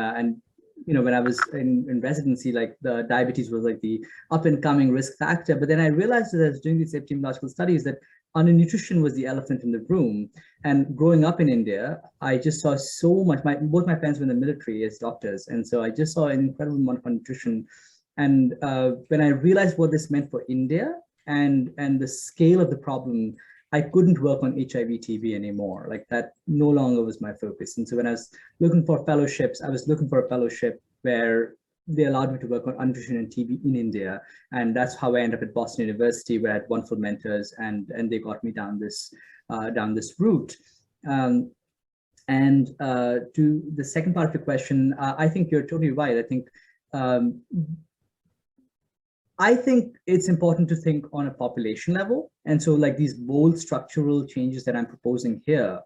when I was in residency, like the diabetes was like the up and coming risk factor. But then I realized as I was doing these epidemiological studies that undernutrition was the elephant in the room. And growing up in India, I just saw so much. Both my parents were in the military as doctors, and so I just saw an incredible amount of nutrition. And when I realized what this meant for India and the scale of the problem, I couldn't work on HIV TB anymore. Like that no longer was my focus. And so when I was looking for fellowships, I was looking for a fellowship where they allowed me to work on nutrition and TB in India. And that's how I ended up at Boston University, where I had wonderful mentors and they got me down this route. To the second part of your question, I think you're totally right. I think it's important to think on a population level. And so like these bold structural changes that I'm proposing here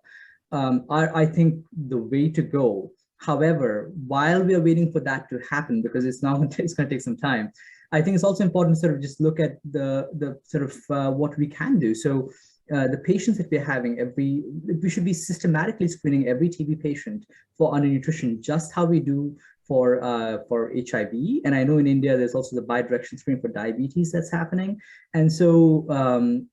are, I think, the way to go. However, while we are waiting for that to happen, because it's going to take some time, I think it's also important to sort of just look at the sort of what we can do. So the patients that we're having, we should be systematically screening every TB patient for undernutrition, just how we do for HIV. And I know in India, there's also the bidirectional screening for diabetes that's happening. And so,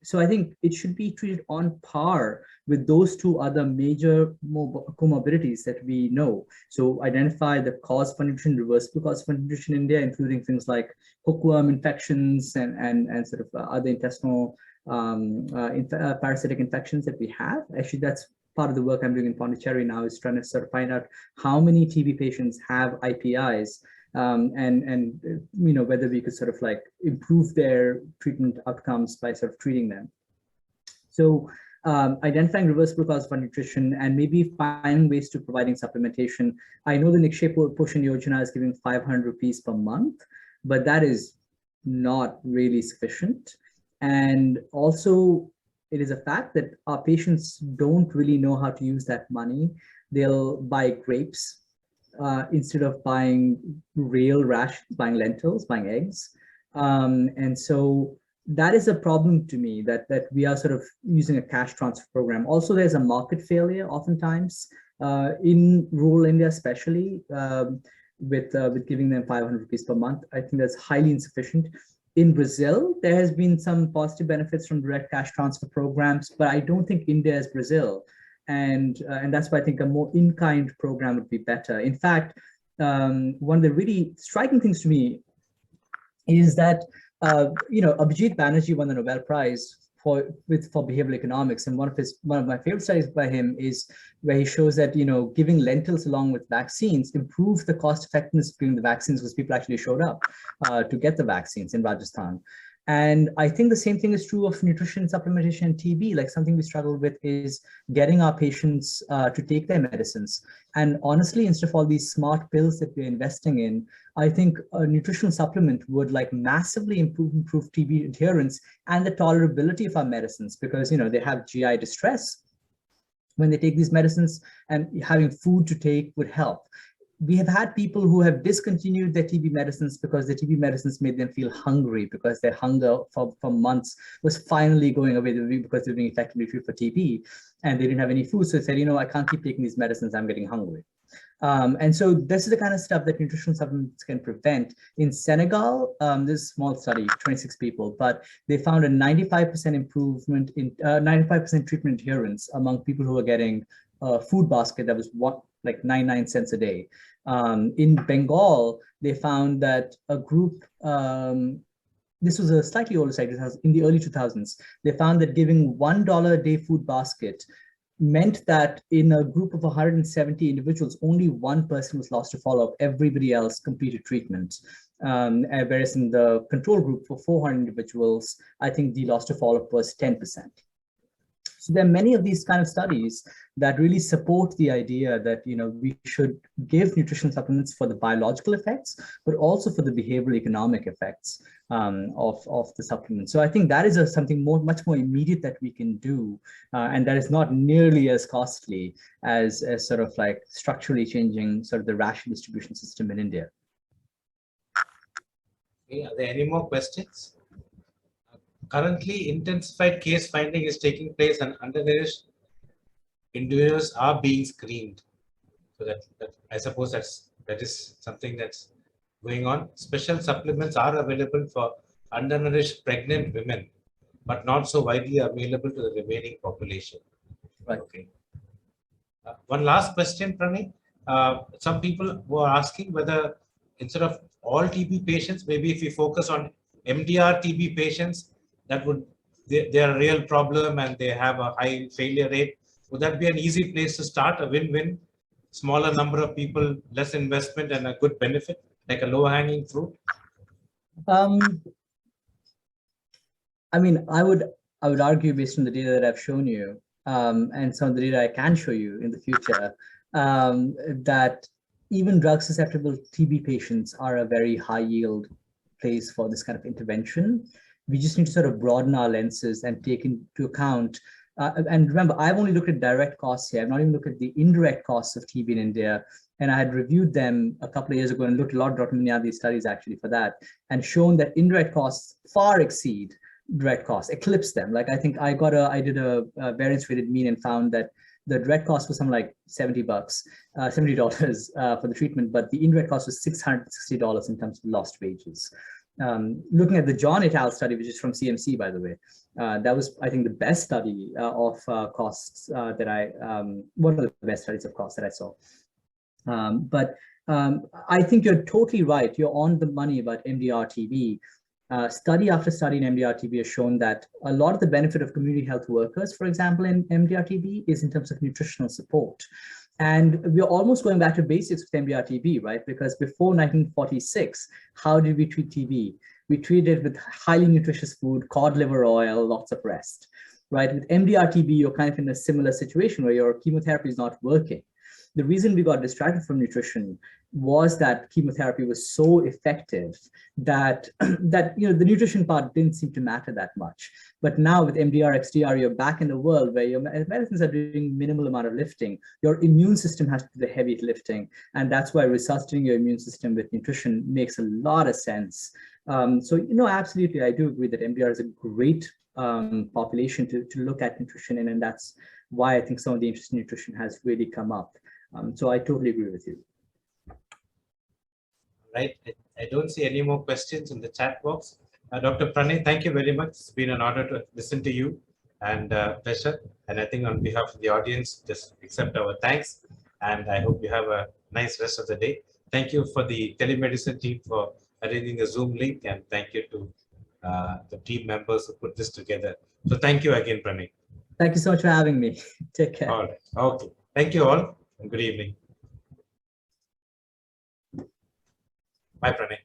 so I think it should be treated on par with those two other major comorbidities that we know. So identify the cause for nutrition, reversible cause for nutrition in India, including things like hookworm infections and sort of other intestinal parasitic infections that we have. Actually, that's part of the work I'm doing in Pondicherry now, is trying to sort of find out how many TB patients have IPIs and whether we could sort of like improve their treatment outcomes by sort of treating them. So identifying reversible cause for nutrition and maybe finding ways to providing supplementation. I know the Nikshay Poshan Yojana is giving 500 rupees per month, but that is not really sufficient. And also, it is a fact that our patients don't really know how to use that money. They'll buy grapes instead of buying real rations, buying lentils, buying eggs. And so that is a problem to me, that we are sort of using a cash transfer program. Also, there's a market failure oftentimes in rural India, especially with giving them 500 rupees per month. I think that's highly insufficient. In Brazil, there has been some positive benefits from direct cash transfer programs, but I don't think India is Brazil. And that's why I think a more in-kind program would be better. In fact, one of the really striking things to me is that, Abhijit Banerjee won the Nobel Prize for behavioral economics. And one of my favorite studies by him is where he shows that, giving lentils along with vaccines improves the cost effectiveness of giving the vaccines, because people actually showed up to get the vaccines in Rajasthan. And I think the same thing is true of nutrition, supplementation, and TB. Like something we struggle with is getting our patients to take their medicines. And honestly, instead of all these smart pills that we're investing in, I think a nutritional supplement would like massively improve TB adherence and the tolerability of our medicines, because they have GI distress when they take these medicines, and having food to take would help. We have had people who have discontinued their TB medicines because the TB medicines made them feel hungry, because their hunger for months was finally going away because they were being effectively treated for TB and they didn't have any food. So they said, I can't keep taking these medicines, I'm getting hungry. And so this is the kind of stuff that nutritional supplements can prevent. In Senegal, this is a small study, 26 people, but they found a 95% improvement in 95% treatment adherence among people who are getting a food basket that was like 99 cents a day. In Bengal, they found that a group, this was a slightly older study, in the early 2000s, they found that giving $1 a day food basket meant that in a group of 170 individuals, only one person was lost to follow-up. Everybody else completed treatment. Whereas in the control group for 400 individuals, I think the loss to follow-up was 10%. So there are many of these kind of studies that really support the idea that, we should give nutritional supplements for the biological effects, but also for the behavioral economic effects of the supplement. So I think that is something much more immediate that we can do, and that is not nearly as costly as sort of like structurally changing sort of the ration distribution system in India. Okay, are there any more questions? Currently, intensified case finding is taking place and undernourished individuals are being screened. So that I suppose that is something that's going on. Special supplements are available for undernourished pregnant women, but not so widely available to the remaining population. Right. Okay. One last question, Pranay. Some people were asking whether instead of all TB patients, maybe if we focus on MDR TB patients, they're a real problem and they have a high failure rate. Would that be an easy place to start, a win-win? Smaller number of people, less investment and a good benefit, like a low-hanging fruit? I mean, I would argue based on the data that I've shown you, and some of the data I can show you in the future, that even drug susceptible TB patients are a very high yield place for this kind of intervention. We just need to sort of broaden our lenses and take into account. And remember, I've only looked at direct costs here. I've not even looked at the indirect costs of TB in India. And I had reviewed them a couple of years ago and looked at a lot of Dr. Munyadi studies actually for that, and shown that indirect costs far exceed direct costs, eclipse them. Like I think I did a variance weighted mean and found that the direct cost was something like $70 for the treatment, but the indirect cost was $660 in terms of lost wages. Looking at the John et al. Study, which is from CMC, by the way, that was, I think, the best study of costs one of the best studies of costs that I saw. But I think you're totally right. You're on the money about MDR-TB. Study after study in MDR-TB has shown that a lot of the benefit of community health workers, for example, in MDR-TB is in terms of nutritional support. And we're almost going back to basics with MDR-TB, right? Because before 1946, how did we treat TB? We treated it with highly nutritious food, cod liver oil, lots of rest, right? With MDR-TB, you're kind of in a similar situation where your chemotherapy is not working. The reason we got distracted from nutrition was that chemotherapy was so effective that the nutrition part didn't seem to matter that much. But now with MDR, XDR, you're back in the world where your medicines are doing minimal amount of lifting. Your immune system has to do the heavy lifting. And that's why resuscitating your immune system with nutrition makes a lot of sense. So, absolutely, I do agree that MDR is a great population to look at nutrition in, and that's why I think some of the interest in nutrition has really come up. So I totally agree with you. Right. I don't see any more questions in the chat box. Dr. Pranay, thank you very much. It's been an honor to listen to you and pleasure. And I think on behalf of the audience, just accept our thanks. And I hope you have a nice rest of the day. Thank you for the telemedicine team for arranging the Zoom link. And thank you to the team members who put this together. So thank you again, Pranay. Thank you so much for having me. Take care. All right. Okay. Thank you all. Good evening. Bye, Pranay.